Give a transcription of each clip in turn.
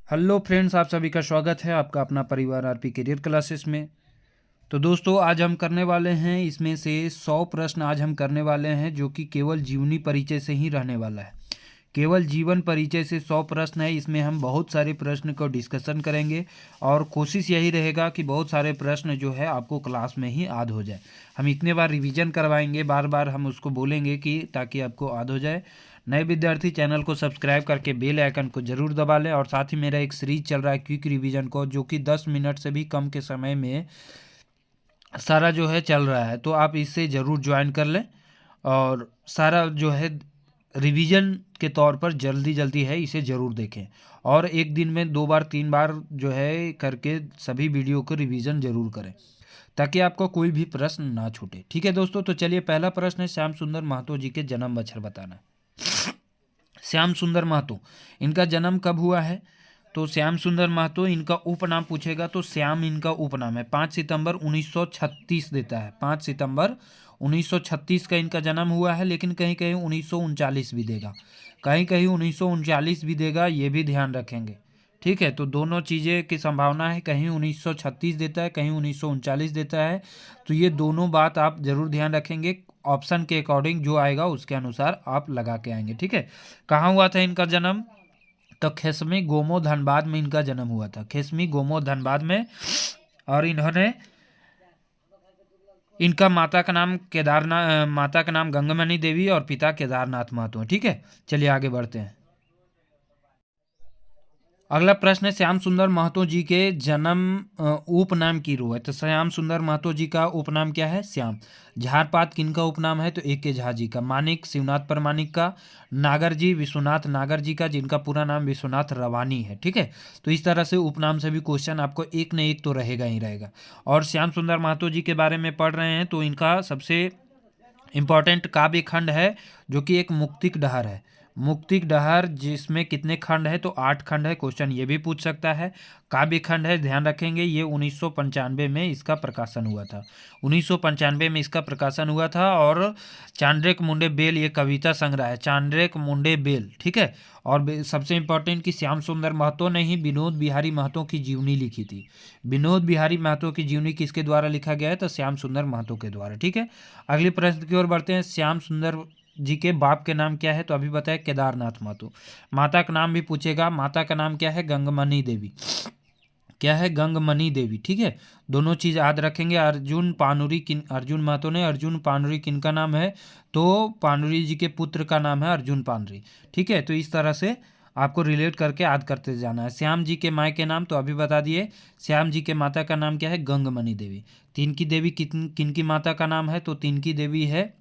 Hello friends, आप सभी का स्वागत है आपका अपना परिवार आरपी करियर क्लासेस में। तो दोस्तों, आज हम करने वाले हैं इसमें से 100 प्रश्न आज हम करने वाले हैं जो कि केवल जीवनी परिचय से ही रहने वाला है। केवल जीवन परिचय से 100 प्रश्न है। इसमें हम बहुत सारे प्रश्न को डिस्कशन करेंगे और कोशिश यही रहेगा कि बहुत सारे प्रश्न जो है आपको क्लास में ही याद हो जाए। हम इतने बार रिवीजन करवाएंगे, बार बार हम उसको बोलेंगे कि ताकि आपको याद हो जाए। नए विद्यार्थी चैनल को सब्सक्राइब करके बेल आइकन को जरूर दबा लें। और साथ ही मेरा एक सीरीज चल रहा है क्विक रिवीजन को, जो कि 10 मिनट से भी कम के समय में सारा जो है चल रहा है, तो आप इससे ज़रूर ज्वाइन कर लें। और सारा जो है रिवीजन के तौर पर जल्दी जल्दी है, इसे ज़रूर देखें। और एक दिन में 2 बार 3 बार जो है करके सभी वीडियो को रिवीजन ज़रूर करें, ताकि आपको कोई भी प्रश्न ना छूटे। ठीक है दोस्तों, तो चलिए पहला प्रश्न है, श्याम सुंदर महतो जी के जन्म बछर बताना। श्याम सुंदर महतो, इनका जन्म कब हुआ है? तो श्याम सुंदर महतो, इनका उपनाम पूछेगा तो श्याम इनका उपनाम है। 5 सितंबर 1936 देता है। 5 सितंबर 1936 का इनका जन्म हुआ है, लेकिन कहीं कहीं 1939 भी देगा, कहीं कहीं 1939 भी देगा, ये भी ध्यान रखेंगे। ठीक है, तो दोनों चीज़ें की संभावना है, कहीं 1936 देता है, कहीं 1939 देता है। तो ये दोनों बात आप जरूर ध्यान रखेंगे। ऑप्शन के अकॉर्डिंग जो आएगा उसके अनुसार आप लगा के आएंगे। ठीक है, कहाँ हुआ था इनका जन्म? तो खेसमी गोमो धनबाद में इनका जन्म हुआ था। खेसमी गोमो धनबाद में। और इन्होंने, इनका माता का नाम गंगमणि देवी और पिता केदारनाथ महतो है। ठीक है, चलिए आगे बढ़ते हैं। अगला प्रश्न है, श्याम सुंदर महतो जी के जन्म उपनाम की रो है। तो श्याम सुंदर महतो जी का उपनाम क्या है? श्याम। झारपात किनका उपनाम है? तो ए के झा जी का। मानिक शिवनाथ परमानिक का। नागर जी विश्वनाथ नागर जी का, जिनका पूरा नाम विश्वनाथ रवानी है। ठीक है, तो इस तरह से उपनाम से भी क्वेश्चन आपको एक न एक तो रहेगा ही रहेगा। और श्याम सुंदर महतो जी के बारे में पढ़ रहे हैं तो इनका सबसे इम्पॉर्टेंट काव्य खंड है जो कि एक मुक्तिक डहर है। मुक्तिक डहर, जिसमें कितने खंड है? तो 8 खंड है। क्वेश्चन ये भी पूछ सकता है। काव्य खंड है, ध्यान रखेंगे। ये 1995 में इसका प्रकाशन हुआ था। 1995 में इसका प्रकाशन हुआ था। और चांद्रेक मुंडे बेल, ये कविता संग्रह है, चांद्रेक मुंडे बेल। ठीक है, और सबसे इम्पोर्टेंट कि श्याम सुंदर महतो ने ही विनोद बिहारी महतो की जीवनी लिखी थी। विनोद बिहारी महतो की जीवनी किसके द्वारा लिखा गया है? तो श्याम सुंदर महतो के द्वारा। ठीक है, अगले प्रश्न की ओर बढ़ते हैं। श्याम सुंदर जी के बाप के नाम क्या है? तो अभी बताया केदारनाथ महतो। माता का नाम भी पूछेगा। माता का नाम क्या है? गंगमणि देवी। क्या है? गंगमणि देवी। ठीक है, दोनों चीज याद रखेंगे। अर्जुन महतो ने अर्जुन पानुरी किनका नाम है? तो पानुरी जी के पुत्र का नाम है अर्जुन पानुरी। ठीक है, तो इस तरह से आपको रिलेट करके याद करते जाना है। श्याम जी के माँ के नाम तो अभी बता दिए। श्याम जी के माता का नाम क्या है? गंगमणि देवी। तिनकी देवी किनकी माता का नाम है? तो तिनकी देवी है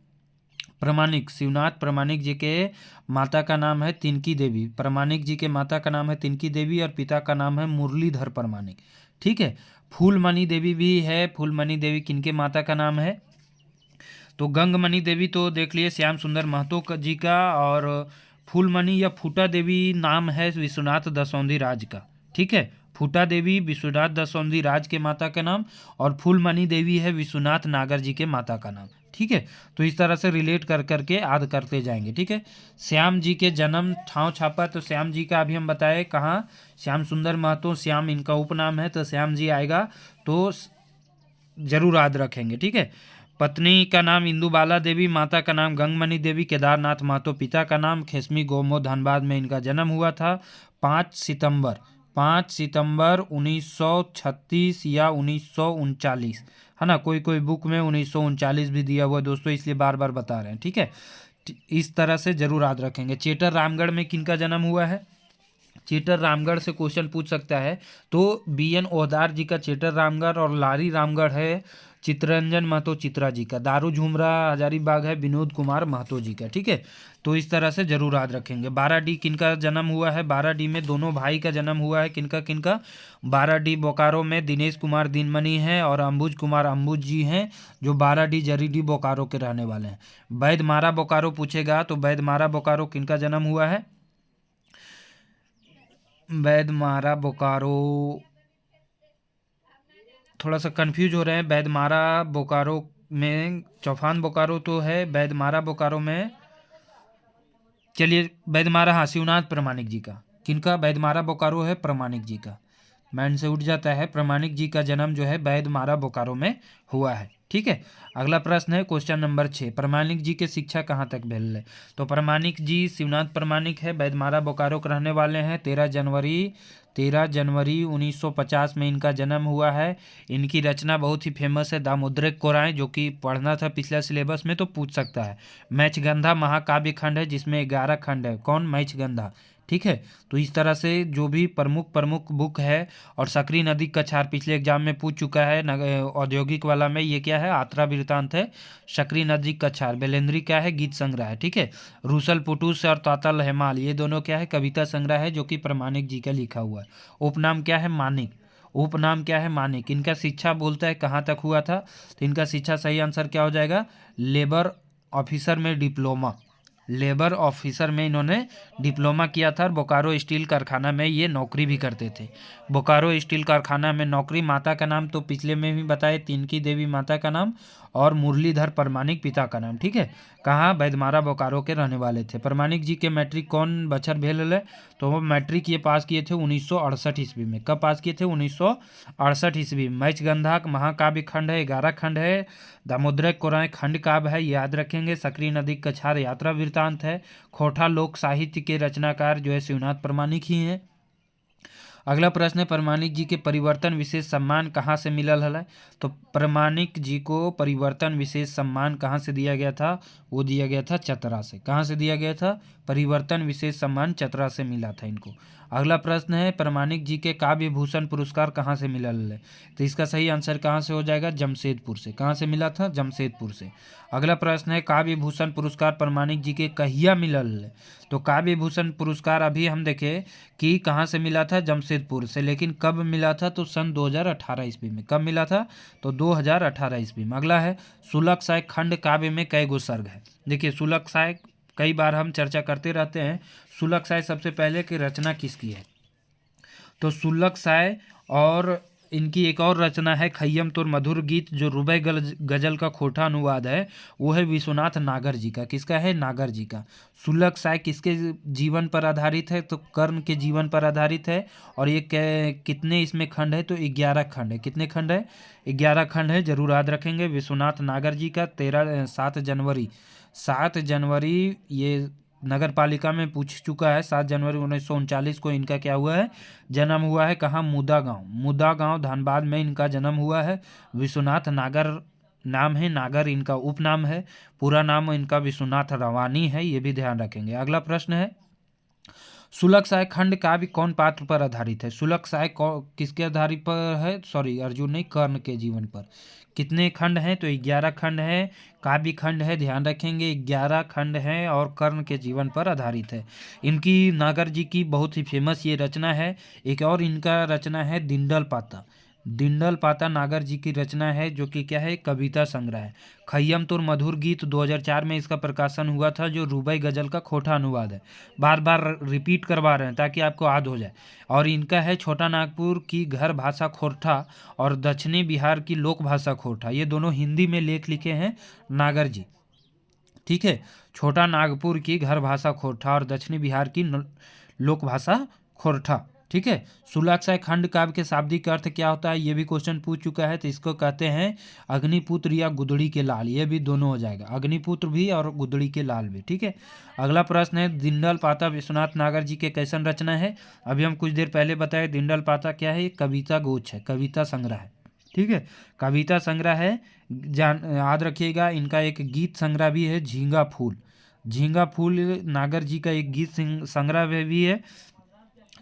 प्रमाणिक, शिवनाथ प्रमाणिक जी के माता का नाम है तिनकी देवी। प्रमाणिक जी के माता का नाम है तिनकी देवी और पिता का नाम है मुरलीधर प्रमाणिक। ठीक है, फूलमणि देवी भी है। फूलमणि देवी किनके माता का नाम है? तो गंगमणि देवी तो देख लिए श्याम सुंदर महतो जी का। और फूलमणि या फूटा देवी नाम है विश्वनाथ दसौंधी राज का। ठीक है, फूटा देवी विश्वनाथ दसौंधी राज के माता का नाम, और फूलमणि देवी है विश्वनाथ नागर जी के माता का नाम। ठीक है, तो इस तरह से रिलेट कर करके याद करते जाएंगे। ठीक है, श्याम जी के जन्म ठाव छापा, तो श्याम जी का अभी हम बताए कहाँ, श्याम सुंदर महतो, श्याम इनका उपनाम है, तो श्याम जी आएगा तो जरूर याद रखेंगे। ठीक है, पत्नी का नाम इंदुबाला देवी, माता का नाम गंगमणि देवी, केदारनाथ महतो पिता का नाम, खेसमी गोमो धनबाद में इनका जन्म हुआ था। 5 सितंबर 1936 या 1939 है ना। कोई कोई बुक में 1939 भी दिया हुआ है दोस्तों, इसलिए बार बार बता रहे हैं। ठीक है, इस तरह से जरूर याद रखेंगे। चेटर रामगढ़ में किनका जन्म हुआ है? चेटर रामगढ़ से क्वेश्चन पूछ सकता है। तो BN ओहदार जी का चेटर रामगढ़, और लारी रामगढ़ है चित्ररंजन महतो चित्रा जी का। दारू झुमरा हजारीबाग है विनोद कुमार महतो जी का। ठीक है, तो इस तरह से जरूर याद रखेंगे। 12D किनका जन्म हुआ है? 12D में दोनों भाई का जन्म हुआ है। किनका किनका? 12D बोकारो में दिनेश कुमार दिनमणि हैं और अंबुज कुमार अंबुज जी हैं, जो 12D जरीडी बोकारो के रहने वाले हैं। वैद्यमारा बोकारो पूछेगा, तो वैद्यमारा बोकारो किनका जन्म हुआ है? वैद्यमारा बोकारो, थोड़ा सा कंफ्यूज हो रहे हैं। वैद्यमारा बोकारो में चौफान बोकारो तो है, वैद्यमारा बोकारो में, चलिए वैद्यमारा, हाँ, शिवनाथ प्रमाणिक जी का। किनका? बैदमारा बोकारो है प्रामाणिक जी का। माइंड से उठ जाता है, प्रामाणिक जी का जन्म जो है बैदमारा बोकारो में हुआ है। ठीक है, अगला प्रश्न है क्वेश्चन नंबर 6, प्रामाणिक जी के शिक्षा कहाँ तक भेल है? तो प्रामाणिक जी शिवनाथ प्रामाणिक है, बैदमारा बोकारो के रहने वाले हैं। 13 जनवरी 1950 में इनका जन्म हुआ है। इनकी रचना बहुत ही फेमस है, दामोदर कोराएं, जो कि पढ़ना था पिछला सिलेबस में तो पूछ सकता है। मैचगंधा महाकाव्य खंड है जिसमें 11 खंड है। कौन? मैचगंधा। ठीक है, तो इस तरह से जो भी प्रमुख प्रमुख बुक है, और सकरी नदी का क्षार पिछले एग्जाम में पूछ चुका है औद्योगिक वाला में। ये क्या है? आत्रा वृत्तांत है। सकरी नदी का क्षार। बेलेंद्री क्या है? गीत संग्रह है। ठीक है, रूसल पुटुस और तातल हेमाल, ये दोनों क्या है? कविता संग्रह है, जो कि प्रामाणिक जी का लिखा हुआ है। उपनाम क्या है? मानिक। उपनाम क्या है? मानिक। इनका शिक्षा बोलता है कहाँ तक हुआ था? तो इनका शिक्षा सही आंसर क्या हो जाएगा? लेबर ऑफिसर में डिप्लोमा। लेबर ऑफिसर में इन्होंने डिप्लोमा किया था, और बोकारो स्टील कारखाना में ये नौकरी भी करते थे। बोकारो स्टील कारखाना में नौकरी। माता का नाम तो पिछले में भी बताए, तिनकी देवी माता का नाम, और मुरलीधर प्रामाणिक पिता का नाम। ठीक है, कहाँ? बैदमारा बोकारो के रहने वाले थे। प्रामाणिक जी के मैट्रिक कौन बछर भेल है? तो वो मैट्रिक ये पास किए थे 1968 ईस्वी में। कब पास किए थे? 1968 ईस्वी में। मैचगंधा महाकाव्य खंड है, 11 खंड है। दामोदर कोराएं खंड काव्य है, याद रखेंगे। सकरी नदी का क्षार यात्रा वृत्तांत है। खोटा लोक साहित्य के रचनाकार जो है शिवनाथ प्रामाणिक ही हैं। अगला प्रश्न है, प्रामाणिक जी के परिवर्तन विशेष सम्मान कहाँ से मिलल है? तो प्रामाणिक जी को परिवर्तन विशेष सम्मान कहाँ से दिया गया था? वो दिया गया था चतरा से। कहाँ से दिया गया था? परिवर्तन विशेष सम्मान चतरा से मिला था इनको। अगला प्रश्न है, प्रामाणिक जी के काव्य भूषण पुरस्कार कहाँ से मिलल है? तो इसका सही आंसर कहाँ से हो जाएगा? जमशेदपुर से। कहाँ से मिला था? जमशेदपुर से। अगला प्रश्न है, काव्य भूषण पुरस्कार प्रामाणिक जी के कहिया मिलल है? तो काव्य भूषण पुरस्कार अभी हम देखें कि कहाँ से मिला था? जमशेदपुर से। लेकिन कब मिला था? तो सन 2018 ईस्वी में। कब मिला था? तो 2018 ईस्वी में। अगला है, सुलग साय खंड काव्य में कई गो सर्ग है? देखिए, सुलग साय कई बार हम चर्चा करते रहते हैं। सुलग साय सबसे पहले की रचना किसकी है? तो सुलग साय, और इनकी एक और रचना है खय्यम तुर मधुर गीत, जो रुबाई गजल का खोटा अनुवाद है, वो है विश्वनाथ नागर जी का। किसका है? नागर जी का। सुलग साय किसके जीवन पर आधारित है? तो कर्ण के जीवन पर आधारित है। और ये कितने इसमें खंड है? तो 11 खंड है। कितने खंड है? 11 खंड है, जरूर याद रखेंगे। विश्वनाथ नागर जी का 7 जनवरी ये नगर पालिका में पूछ चुका है। 7 जनवरी 1939 को इनका क्या हुआ है? जन्म हुआ है। कहाँ? मुदा गांव धनबाद में इनका जन्म हुआ है। विश्वनाथ नागर नाम है, नागर इनका उपनाम है। पूरा नाम इनका विश्वनाथ रवानी है, ये भी ध्यान रखेंगे। अगला प्रश्न है, सुलग साय खंड काव्य कौन पात्र पर आधारित है? सुलग साय किसके आधारित पर है? सॉरी, अर्जुन नहीं, कर्ण के जीवन पर। कितने खंड हैं? तो 11 खंड हैं। काव्य खंड है, ध्यान रखेंगे, 11 खंड हैं, और कर्ण के जीवन पर आधारित है। इनकी नागर जी की बहुत ही फेमस ये रचना है। एक और इनका रचना है दिंडल पाता। दिंडल पाता नागर जी की रचना है, जो कि क्या है? कविता संग्रह है। खय्यम तुर मधुर गीत 2004 में इसका प्रकाशन हुआ था, जो रुबाई गजल का खोटा अनुवाद है। बार बार रिपीट करवा रहे हैं ताकि आपको याद हो जाए। और इनका है छोटा नागपुर की घर भाषा खोरठा, और दक्षिणी बिहार की लोक भाषा खोरठा। ये दोनों हिंदी में लेख लिखे हैं नागर जी। ठीक है, छोटा नागपुर की घर भाषा खोरठा और दक्षिणी बिहार की लोक भाषा खोरठा। ठीक है, सुलक्षाय खंड काव्य के शाब्दिक अर्थ क्या होता है? ये भी क्वेश्चन पूछ चुका है। तो इसको कहते हैं अग्निपुत्र या गुदड़ी के लाल। ये भी दोनों हो जाएगा, अग्निपुत्र भी और गुदड़ी के लाल भी। ठीक है, अगला प्रश्न है, दिंडल पाता विश्वनाथ नागर जी के कैसन रचना है? अभी हम कुछ देर पहले बताए दिंडल पाता क्या है? कविता गोच है, कविता संग्रह है। ठीक है, कविता संग्रह है। याद रखिएगा, इनका एक गीत संग्रह भी है, झींगा फूल। झींगा फूल नागर जी का एक गीत संग्रह भी है।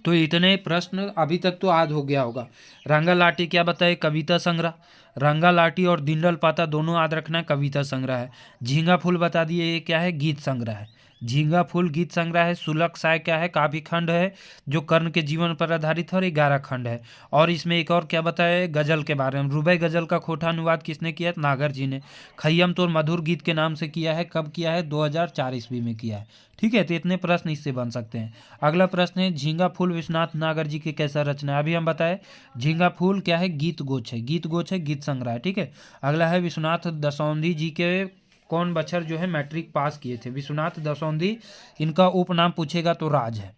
तो इतने प्रश्न अभी तक तो याद हो गया होगा। रंगा लाठी क्या बताए? कविता संग्रह। रंगा लाठी और दिंडल पाता दोनों याद रखना, कविता संग्रह है। झींगा फूल बता दिए, ये क्या है? गीत संग्रह है। झींगा फूल गीत संग्रह है। सुलग साय क्या है? काव्य खंड है, जो कर्ण के जीवन पर आधारित है, और 11 खंड है। और इसमें एक और क्या बताया? गजल के बारे में। रुबाई गजल का खोटा अनुवाद किसने किया? नागर जी ने। खय्यम तोर मधुर गीत के नाम से किया है। कब किया है? 2004 ईस्वी में किया है। ठीक है, तो इतने प्रश्न इससे बन सकते हैं। अगला प्रश्न है, झींगा फूल विश्वनाथ नागर जी के कैसा रचना है? अभी हम बताए झींगा फूल क्या है? गीत गोच है, गीत गोच है, गीत संग्रह है। ठीक है, अगला है, विश्वनाथ दसौंधी जी के कौन बच्चर जो है मैट्रिक पास किए थे? विश्वनाथ दसौंधी, इनका उपनाम पूछेगा तो राज है।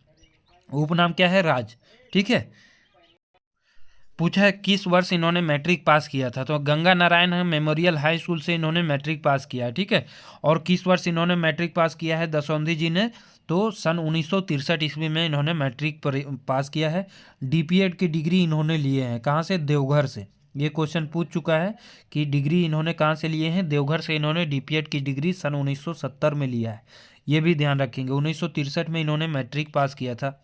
उपनाम क्या है? राज। ठीक है। पूछा है किस वर्ष इन्होंने मैट्रिक पास किया था, तो Ganga Narayan memorial high school से इन्होंने मैट्रिक पास किया है। ठीक है। और किस वर्ष इन्होंने मैट्रिक पास किया है दसौंधी जी ने, तो सन 1963 ईस्वी में इन्होंने मैट्रिक पास किया है। डीपीएड की डिग्री इन्होंने लिए हैं कहाँ से? देवघर से। ये क्वेश्चन पूछ चुका है कि डिग्री इन्होंने कहाँ से लिए हैं? देवघर से इन्होंने डीपीएड की डिग्री सन 1970 में लिया है। ये भी ध्यान रखेंगे। 1963 में इन्होंने मैट्रिक पास किया था।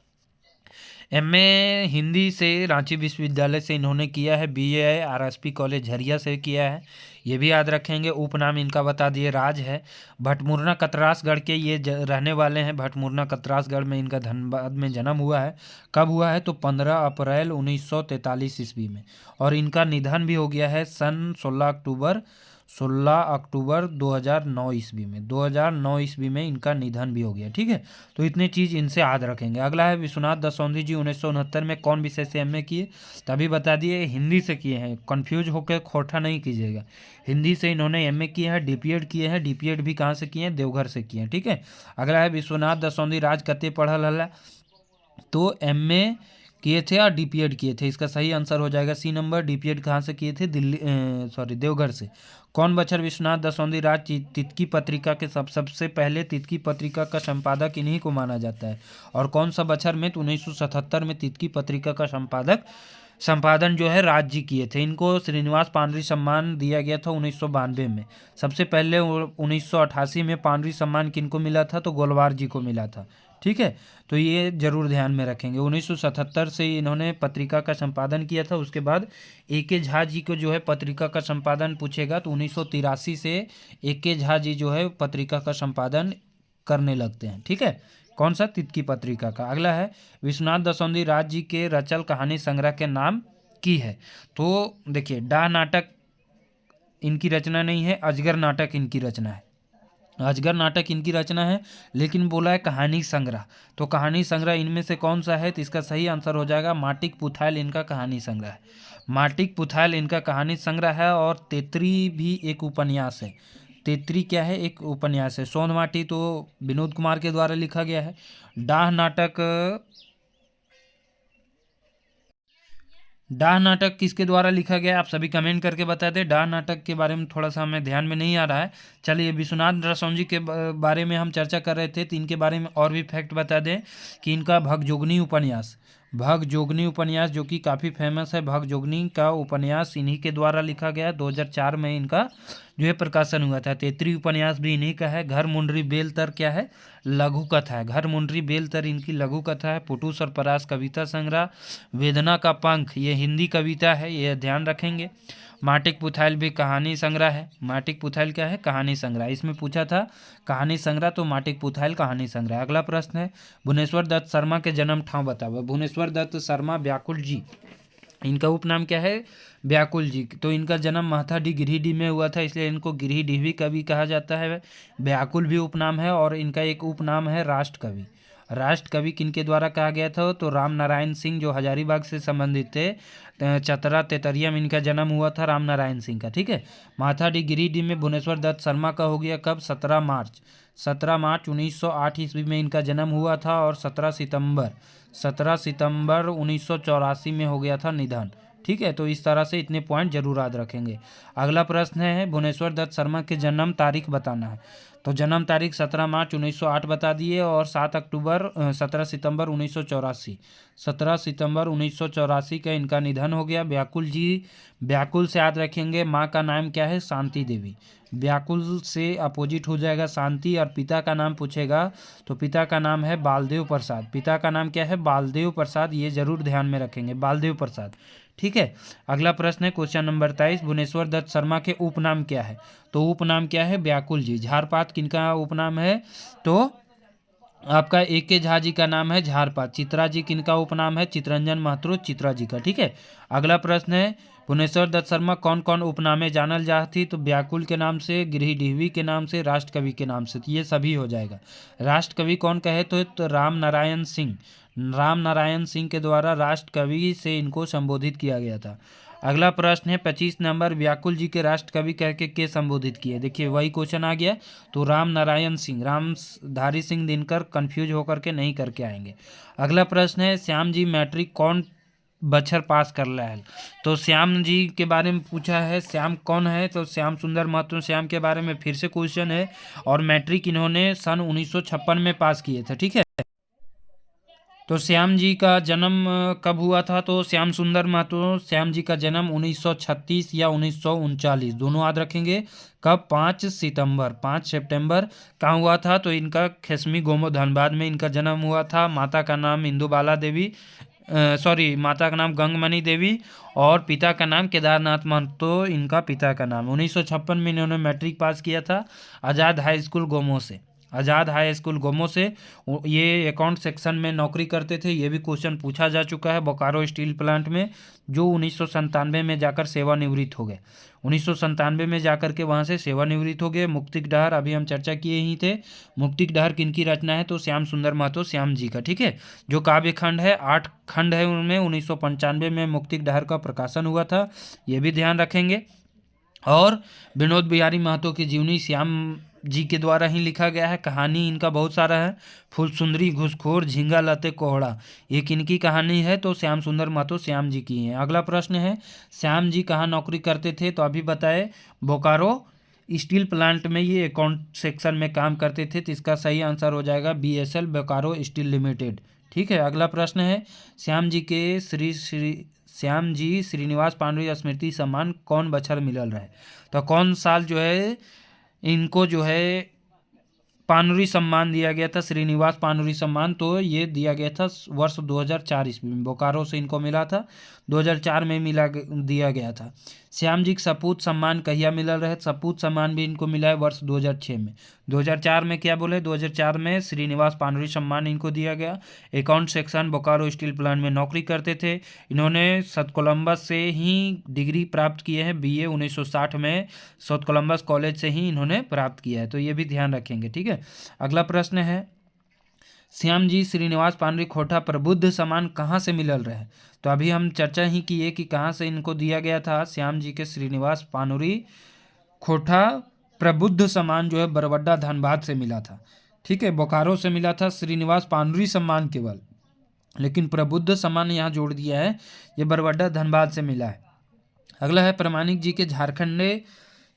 एमए हिंदी से रांची विश्वविद्यालय से इन्होंने किया है। बीए आरएसपी कॉलेज झरिया से किया है। ये भी याद रखेंगे। उपनाम इनका बता दिए राज है। भटमुरना कतरासगढ़ के ये रहने वाले हैं। भटमुरना कतरासगढ़ में इनका धनबाद में जन्म हुआ है। कब हुआ है? तो 15 अप्रैल 1943 ईस्वी में। और इनका निधन भी हो गया है सन 16 अक्टूबर 2009 ईस्वी में। 2009 ईस्वी में इनका निधन भी हो गया। ठीक है। तो इतनी चीज़ इनसे याद रखेंगे। अगला है विश्वनाथ दसौंधी जी 1969 में कौन विषय से एमए किए? तभी बता दिए हिंदी से किए हैं। कन्फ्यूज होकर खोटा नहीं कीजिएगा। हिंदी से इन्होंने एमए किए हैं। डीपीएड किए हैं। डीपीएड भी कहाँ से किए हैं? देवघर से किए हैं। ठीक है। अगला है विश्वनाथ दसौंधी राज कते पढ़ल हल, तो एमए किए थे और डीपीएड किए थे। इसका सही आंसर हो जाएगा सी नंबर। डीपीएड कहाँ से किए थे? देवघर से। कौन बछर विश्वनाथ दसौंधी राज तितकी पत्रिका के सबसे पहले तितकी पत्रिका का संपादक इन्हीं को माना जाता है। और कौन सा बछर में? तो 1977 में तितकी पत्रिका का संपादन जो है राज जी किए थे। इनको श्रीनिवास पांडरी सम्मान दिया गया था 1992 में। सबसे पहले 1988 में पांडरी सम्मान किनको मिला था? तो गोलवार जी को मिला था। ठीक है। तो ये जरूर ध्यान में रखेंगे। 1977 से इन्होंने पत्रिका का संपादन किया था। उसके बाद ए.के. झा जी को जो है पत्रिका का संपादन पूछेगा तो 1983 से ए.के. झा जी जो है पत्रिका का संपादन करने लगते हैं। ठीक है। कौन सा? तितकी पत्रिका का। अगला है विश्वनाथ दसौंधी राज जी के रचल कहानी संग्रह के नाम की है। तो देखिए डाह नाटक इनकी रचना नहीं है, अजगर नाटक इनकी रचना है। अजगर नाटक इनकी रचना है, लेकिन बोला है कहानी संग्रह। तो कहानी संग्रह इनमें से कौन सा है? तो इसका सही आंसर हो जाएगा माटिक पुथायल इनका कहानी संग्रह है। माटिक पुथायल इनका कहानी संग्रह है। और तेतरी भी एक उपन्यास है। तेतरी क्या है? एक उपन्यास है। सोंध माटी तो विनोद कुमार के द्वारा लिखा गया है। डाह नाटक किसके द्वारा लिखा गया है? आप सभी कमेंट करके बता दें। डाह नाटक के बारे में थोड़ा सा हमें ध्यान में नहीं आ रहा है। चलिए विश्वनाथ दसौंधी के बारे में हम चर्चा कर रहे थे, तो इनके बारे में और भी फैक्ट बता दें कि इनका भगजोगनी उपन्यास जो कि काफ़ी फेमस है। भगजोगनी का उपन्यास इन्हीं के द्वारा लिखा गया। 2004 में इनका जो है प्रकाशन हुआ था। तेतरी उपन्यास भी इन्हीं का है। घर मुंडरी बेलतर क्या है? लघु कथा है। घर मुंडरी बेलतर इनकी लघु कथा है। पुटूस और परास कविता संग्रह। वेदना का पंख ये हिंदी कविता है, ये ध्यान रखेंगे। माटिक पुथायल भी कहानी संग्रह है। माटिक पुथायल क्या है? कहानी संग्रह। इसमें पूछा था कहानी संग्रह, तो माटिक पुथायल कहानी संग्रह। अगला प्रश्न है भुवनेश्वर दत्त शर्मा के जन्म ठाव बताओ। भुवनेश्वर दत्त शर्मा व्याकुल जी, इनका उपनाम क्या है? व्याकुल जी। तो इनका जन्म महथाडी गिरिडीह में हुआ था, इसलिए इनको गिरिडीह भी कवि कहा जाता है। व्याकुल भी उपनाम है। और इनका एक उपनाम है राष्ट्र कवि। राष्ट्र कवि किनके द्वारा कहा गया था? तो राम नारायण सिंह जो हजारीबाग से संबंधित थे। चतरा तेतरिया में इनका जन्म हुआ था राम नारायण सिंह का। ठीक है। माथाडी गिरिडीह में भुवनेश्वर दत्त शर्मा का हो गया कब? 17 मार्च 1908 ईस्वी में इनका जन्म हुआ था। और 17 सितंबर 1984 में हो गया था निधन। ठीक है। तो इस तरह से इतने पॉइंट जरूर याद रखेंगे। अगला प्रश्न है भुवनेश्वर दत्त शर्मा के जन्म तारीख बताना है। तो जन्म तारीख 17 मार्च 1908 बता दिए। और 17 सितंबर 1984, 17 सितंबर 1984 का इनका निधन हो गया। व्याकुल जी, व्याकुल से याद रखेंगे माँ का नाम क्या है? शांति देवी। व्याकुल से अपोजिट हो जाएगा शांति। और पिता का नाम पूछेगा तो पिता का नाम है बालदेव प्रसाद। पिता का नाम क्या है? बालदेव प्रसाद। ये जरूर ध्यान में रखेंगे, बालदेव प्रसाद। ठीक है। अगला प्रश्न है क्वेश्चन नंबर 23 भुवनेश्वर दत्त शर्मा के उपनाम क्या है? तो उपनाम क्या है? व्याकुल जी। झारपात किनका उपनाम है? तो आपका ए.के. झा जी का नाम है झारपात। चित्रा जी किनका उपनाम है? चित्रंजन महतो चित्रा जी का। ठीक है। अगला प्रश्न है भुवनेश्वर दत्त शर्मा कौन कौन उपनामे जानल जाती? तो व्याकुल के नाम से, गिरिडीहवी के नाम से, राष्ट्र कवि के नाम से। तो ये सभी हो जाएगा। राष्ट्र कवि कौन कहे? तो राम नारायण सिंह के द्वारा राष्ट्र कवि से इनको संबोधित किया गया था। अगला प्रश्न है 25 नंबर, व्याकुल जी के राष्ट्र कवि कह के संबोधित किए। देखिए वही क्वेश्चन आ गया। तो राम नारायण सिंह, रामधारी सिंह दिनकर कंफ्यूज होकर के नहीं करके आएंगे। अगला प्रश्न है श्याम जी मैट्रिक कौन बछर पास कर रहा है। तो श्याम जी के बारे में पूछा है। श्याम कौन है? तो श्याम सुंदर महतो श्याम के बारे में फिर से क्वेश्चन है। और मैट्रिक इन्होंने सन 1956 में पास किए थे। ठीक है। तो श्याम जी का जन्म कब हुआ था? तो श्याम सुंदर महतो श्याम जी का जन्म 1936 या 1939 दोनों याद रखेंगे। कब? 5 सितंबर कहाँ हुआ था? तो इनका खेसमी गोमो धनबाद में इनका जन्म हुआ था। माता का नाम इंदुबाला देवी, माता का नाम गंगमणि देवी और पिता का नाम केदारनाथ महतो इनका पिता का नाम। 1956 में इन्होंने मैट्रिक पास किया था आज़ाद हाई स्कूल गोमो से। आज़ाद हाई स्कूल गोमो से ये अकाउंट सेक्शन में नौकरी करते थे। ये भी क्वेश्चन पूछा जा चुका है बोकारो स्टील प्लांट में, जो 1997 में जाकर सेवानिवृत्त हो गए। 1997 में जाकर के वहाँ से सेवानिवृत्त हो गए। मुक्तिक डहर अभी हम चर्चा किए ही थे। मुक्तिक डहर किनकी रचना है? तो श्याम सुंदर महतो श्याम जी का। ठीक है। जो काव्य खंड है 8 खंड है, उनमें 1995 में मुक्तिक डहर का प्रकाशन हुआ था। ये भी ध्यान रखेंगे। और विनोद बिहारी महतो की जीवनी श्याम जी के द्वारा ही लिखा गया है। कहानी इनका बहुत सारा है। फुलसुंदरी, घूसखोर, झींगा लते कोहड़ा, ये किनकी कहानी है? तो श्याम सुंदर महतो श्याम जी की है। अगला प्रश्न है श्याम जी कहाँ नौकरी करते थे? तो अभी बताए बोकारो स्टील प्लांट में ये अकाउंट सेक्शन में काम करते थे। तो इसका सही आंसर हो जाएगा BSL बोकारो स्टील लिमिटेड। ठीक है। अगला प्रश्न है श्याम जी श्रीनिवास पांडुरंग स्मृति सम्मान कौन बछर मिलल रहे? तो कौन साल जो है इनको जो है पानुरी सम्मान दिया गया था, श्रीनिवास पानुरी सम्मान? तो ये दिया गया था वर्ष 2004 ईस्वी में। बोकारो से इनको मिला था, 2004 में दिया गया था। श्याम जी सपूत सम्मान कहिया मिलल रहे? सपूत सम्मान भी इनको मिला है वर्ष 2006 में। 2004 में क्या बोले? 2004 में श्रीनिवास पानुरी सम्मान इनको दिया गया। Account section Bokaro steel plant में नौकरी करते थे। इन्होंने साउथ कोलंबस से ही डिग्री प्राप्त किए हैं। BA 1960 में साउथ कोलंबस कॉलेज से ही इन्होंने प्राप्त किया है। तो ये भी ध्यान रखेंगे। ठीक है। अगला प्रश्न है श्याम जी श्रीनिवास पानुरी खोटा प्रबुद्ध सम्मान कहाँ से मिलल रहे? तो अभी हम चर्चा ही किए कि कहाँ से इनको दिया गया था। श्याम जी के श्रीनिवास पानुरी खोटा प्रबुद्ध सम्मान जो है बरवड्डा धनबाद से मिला था। ठीक है। बोकारो से मिला था श्रीनिवास पानुरी सम्मान केवल, लेकिन प्रबुद्ध सम्मान यहाँ जोड़ दिया है, ये बरवड्डा धनबाद से मिला है। अगला है प्रमाणिक जी के झारखंड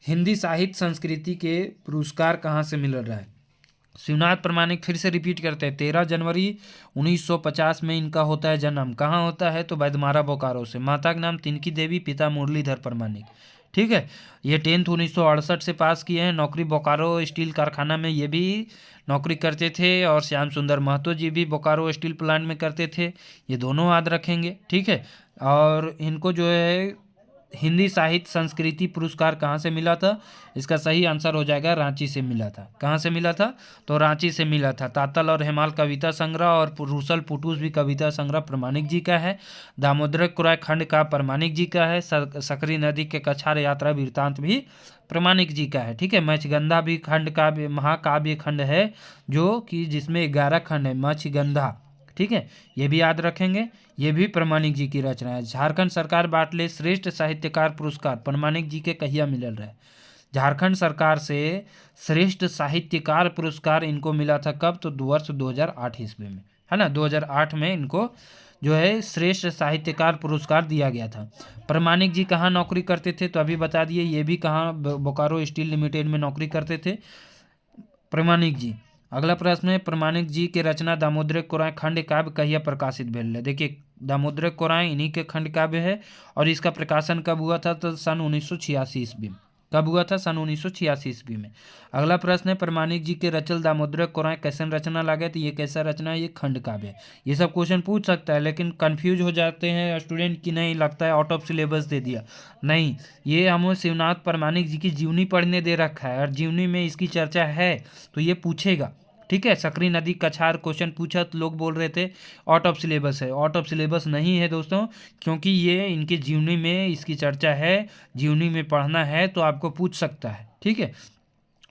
हिंदी साहित्य संस्कृति के पुरस्कार कहाँ से मिल रहा है? शिवनाथ प्रमाणिक फिर से रिपीट करते हैं। 13 जनवरी 1950 में इनका होता है जन्म। कहाँ होता है? तो बैदमारा बोकारो से। माता का नाम तिनकी देवी, पिता मुरलीधर प्रमाणिक। ठीक है। ये 10th 1968 से पास किए हैं। नौकरी बोकारो स्टील कारखाना में ये भी नौकरी करते थे। और श्याम सुंदर महतो जी भी बोकारो स्टील प्लांट में करते थे। ये दोनों याद रखेंगे। ठीक है। और इनको जो है हिंदी साहित्य संस्कृति पुरस्कार कहाँ से मिला था? इसका सही आंसर हो जाएगा रांची से मिला था। कहाँ से मिला था? तो रांची से मिला था। तातल और हेमाल कविता संग्रह और रूसल पुटूस भी कविता संग्रह प्रमाणिक जी का है। दामोदर कुराय खंड का प्रमाणिक जी का है। सकरी नदी के कछार यात्रा वृत्तांत भी प्रमाणिक जी का है। ठीक है। मत्स्यगंधा भी खंड का महाकाव्य खंड है, जो कि जिसमें 11 खंड है। मत्स्यगंधा। ठीक है। ये भी याद रखेंगे। ये भी प्रमाणिक जी की रचना है। झारखंड सरकार बाटले श्रेष्ठ साहित्यकार पुरस्कार प्रमाणिक जी के कहिया मिलल रहे? झारखंड सरकार से श्रेष्ठ साहित्यकार पुरस्कार इनको मिला था कब? तो वर्ष 2008 ईस्वी में, है ना। 2008 में इनको जो है श्रेष्ठ साहित्यकार पुरस्कार दिया गया था। प्रमाणिक जी कहाँ नौकरी करते थे? तो अभी बता दिए। ये भी कहाँ? बोकारो स्टील लिमिटेड में नौकरी करते थे प्रमाणिक जी। अगला प्रश्न है प्रमाणिक जी के रचना दामोदर कोराय खंड काव्य कहिया प्रकाशित भेल है? देखिए दामोदर कोराय इन्हीं के खंड काव्य है। और इसका प्रकाशन कब हुआ था? तो सन 1986 ईस्वी में। कब हुआ था? सन 1986 ईस्वी में। अगला प्रश्न है प्रमाणिक जी के रचल दामोदर कोराय कैसन रचना लागे? तो ये कैसा रचना है? ये खंड काव्य है। ये सब क्वेश्चन पूछ सकता है, लेकिन कंफ्यूज हो जाते हैं स्टूडेंट की नहीं लगता है आउट ऑफ सिलेबस दे दिया। नहीं, ये हमें शिवनाथ प्रमाणिक जी की जीवनी पढ़ने दे रखा है और जीवनी में इसकी चर्चा है, तो ये पूछेगा। ठीक है। सकरी नदी कछार क्वेश्चन पूछा तो लोग बोल रहे थे आउट ऑफ सिलेबस है। आउट ऑफ सिलेबस नहीं है दोस्तों, क्योंकि ये इनके जीवनी में इसकी चर्चा है। जीवनी में पढ़ना है तो आपको पूछ सकता है। ठीक है।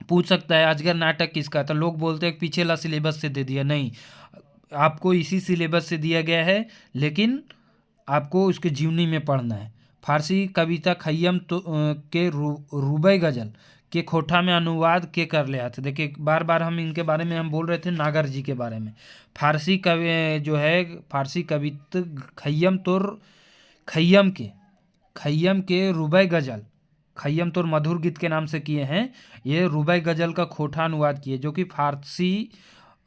पूछ सकता है अजगर नाटक किसका? तो लोग बोलते हैं पिछला सिलेबस से दे दिया। नहीं, आपको इसी सिलेबस से दिया गया है, लेकिन आपको उसके जीवनी में पढ़ना है। फारसी कविता खय्यम तो के रुबाई गजल के खोटा में अनुवाद के कर ले आते। देखिए बार बार हम इनके बारे में हम बोल रहे थे, नागर जी के बारे में। फारसी कवि जो है, फारसी कवित खय्यम के रुबाई गजल, खय्यम तोर मधुर गीत के नाम से किए हैं। ये रुबाई गजल का खोटा अनुवाद किए, जो कि फारसी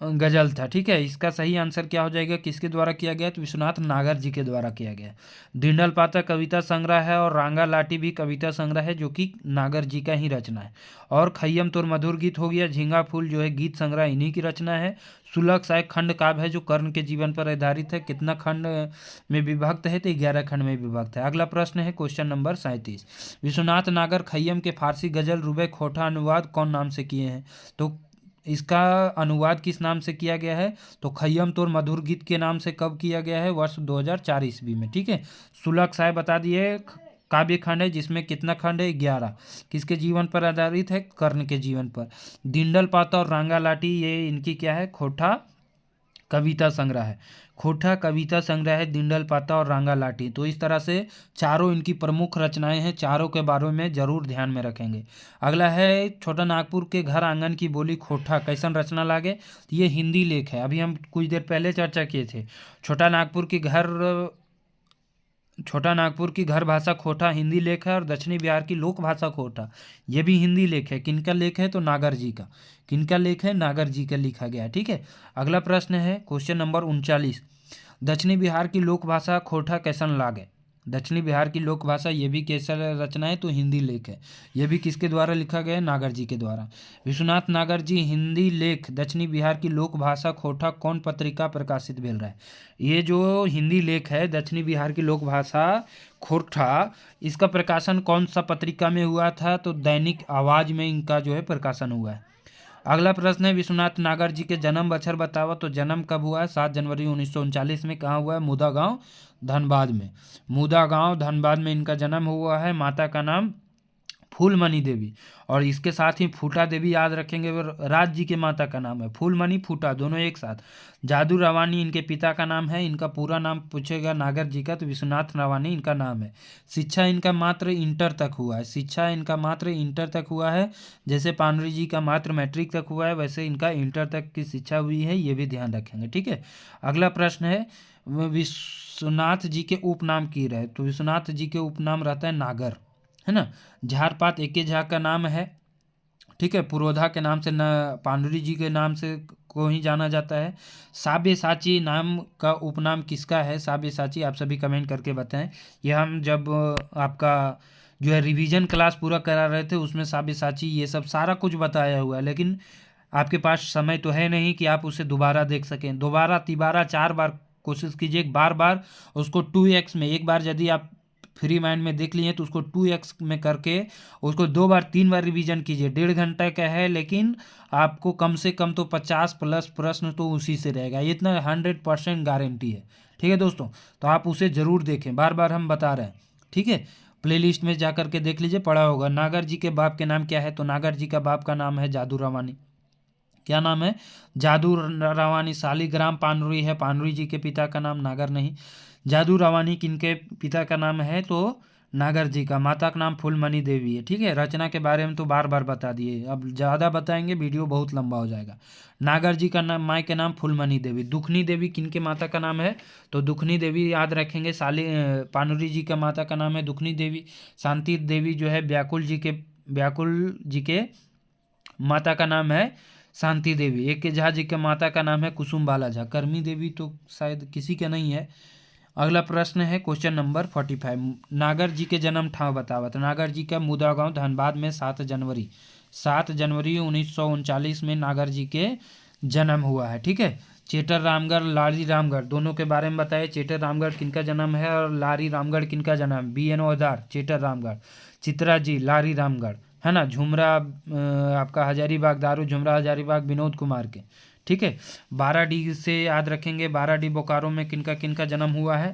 गजल था। ठीक है, इसका सही आंसर क्या हो जाएगा, किसके द्वारा किया गया, तो विश्वनाथ नागर जी के द्वारा किया गया। दिंडल पाता कविता संग्रह है और रांगा लाटी भी कविता संग्रह है, जो कि नागर जी का ही रचना है। और खय्यम तोर मधुर गीत हो गया, झींगा फूल जो है गीत संग्रह इन्हीं की रचना है। सुलग साय खंड काव्य है, जो कर्ण के जीवन पर आधारित है। कितना खंड में विभक्त है, तो 11 खंड में विभक्त है। अगला प्रश्न है क्वेश्चन नंबर 37। विश्वनाथ नागर खय्यम के फारसी गजल रुबाई खोटा अनुवाद कौन नाम से किए हैं, तो इसका अनुवाद किस नाम से किया गया है, तो खय्यम तोर मधुर गीत के नाम से कब किया गया है, वर्ष 2004 ईस्वी में। ठीक है, सुलग साय बता दिए काव्य खंड है, जिसमें कितना खंड है, 11। किसके जीवन पर आधारित है, कर्ण के जीवन पर। दिंडल पाता और रांगा लाटी ये इनकी क्या है, खोटा कविता संग्रह है। खोटा कविता संग्रह है दिंडल पाता और रांगा लाटी। तो इस तरह से चारों इनकी प्रमुख रचनाएं हैं, चारों के बारे में जरूर ध्यान में रखेंगे। अगला है छोटा नागपुर के घर आंगन की बोली खोटा कैसन रचना लागे, तो ये हिंदी लेख है। अभी हम कुछ देर पहले चर्चा किए थे। छोटा नागपुर की घर भाषा खोटा हिंदी लेख है, और दक्षिणी बिहार की लोक भाषा खोटा ये भी हिंदी लेख है। किनका लेख है, तो नागर जी का। किनका लेख है, नागर जी का लिखा गया है। ठीक है, अगला प्रश्न है क्वेश्चन नंबर 39। दक्षिणी बिहार की लोक भाषा खोटा कैसन लागे। दक्षिणी बिहार की लोक भाषा ये भी कैसा रचना है, तो हिंदी लेख है। ये भी किसके द्वारा लिखा गया है, नागर जी के द्वारा। विश्वनाथ नागर जी हिंदी लेख दक्षिणी बिहार की लोक भाषा खोटा कौन पत्रिका प्रकाशित भेल रहा है। ये जो हिंदी लेख है दक्षिणी बिहार की लोक भाषा खोटा, इसका प्रकाशन कौन सा पत्रिका में हुआ था, तो दैनिक आवाज में इनका जो है प्रकाशन हुआ है। अगला प्रश्न है विश्वनाथ नागर जी के जन्म बछर बतावा, तो जन्म कब हुआ है, 7 जनवरी 1939 में। कहाँ हुआ है, मुदा गांव धनबाद में। मुदा गांव धनबाद में इनका जन्म हुआ है। माता का नाम फूलमणि देवी, और इसके साथ ही फूटा देवी याद रखेंगे। राज जी के माता का नाम है फूलमणि, फूटा दोनों एक साथ। जादू रवानी इनके पिता का नाम है। इनका पूरा नाम पूछेगा नागर जी का, तो विश्वनाथ रवानी इनका नाम है। शिक्षा इनका मात्र इंटर तक हुआ है। शिक्षा इनका मात्र इंटर तक हुआ है। जैसे पानरी जी का मात्र मैट्रिक तक हुआ है, वैसे इनका इंटर तक की शिक्षा हुई है, ये भी ध्यान रखेंगे। ठीक है, अगला प्रश्न है विश्वनाथ जी के उपनाम की रहे, तो विश्वनाथ जी के उपनाम रहता है नागर, है ना। झारपात एके झा का नाम है। ठीक है, पुरोधा के नाम से न पांडुरी जी के नाम से को ही जाना जाता है। साब्यसाची नाम का उपनाम किसका है, साब्यसाची आप सभी कमेंट करके बताएं। ये हम जब आपका जो है रिवीजन क्लास पूरा करा रहे थे, उसमें साब्यसाची ये सब सारा कुछ बताया हुआ है, लेकिन आपके पास समय तो है नहीं कि आप उसे दोबारा देख सकें। दोबारा तिबारा 4 बार कोशिश कीजिए, बार बार उसको 2x में। एक बार यदि आप फ्री माइंड में देख लिए तो उसको 2x में करके उसको 2 बार 3 बार रिवीजन कीजिए। 1.5 घंटा का है, लेकिन आपको कम से कम तो 50+ प्रश्न तो उसी से रहेगा, ये इतना 100% गारंटी है। ठीक है दोस्तों, तो आप उसे ज़रूर देखें, बार बार हम बता रहे हैं। ठीक है, प्लेलिस्ट में जा कर के देख लीजिए, पढ़ा होगा। नागर जी के बाप के नाम क्या है, तो नागर जी का बाप का नाम है जादू रवानी। क्या नाम है, जादू रवानी। शालिग्राम पानरुई है, पानरुई जी के पिता का नाम, नागर नहीं। जादू रवानी किनके पिता का नाम है, तो नागर जी का। माता का नाम फूलमणि देवी है। ठीक है, रचना के बारे में तो बार बार बता दिए, अब ज़्यादा बताएंगे वीडियो बहुत लंबा हो जाएगा। नागर जी का नाम, माई के नाम फूलमणि देवी। दुखनी देवी किनके माता का नाम है, तो दुखनी देवी याद रखेंगे, पानुरी जी का माता का नाम है दुखनी देवी। शांति देवी जो है व्याकुल जी के माता का नाम है शांति देवी। एक के झा जी के माता का नाम है कुसुम बाला झा। करमी देवी तो शायद किसी का नहीं है। अगला प्रश्न है क्वेश्चन नंबर 45। नागर जी के जन्म ठाव बतावा, तो नागर जी का मुदा गांव धनबाद में 7 जनवरी 1939 में नागर जी के जन्म हुआ है। ठीक है, चेटर रामगढ़ लारी रामगढ़ दोनों के बारे में बताए। चेटर रामगढ़ किनका जन्म है और लारी रामगढ़ किनका जन्म, BN ओदार चेटर रामगढ़, चित्रा जी लारी रामगढ़, है ना। झुमरा आपका हजारीबाग, दारू झुमरा हजारीबाग विनोद कुमार के। ठीक है, 12D से याद रखेंगे, 12D बोकारो में किनका किनका जन्म हुआ है,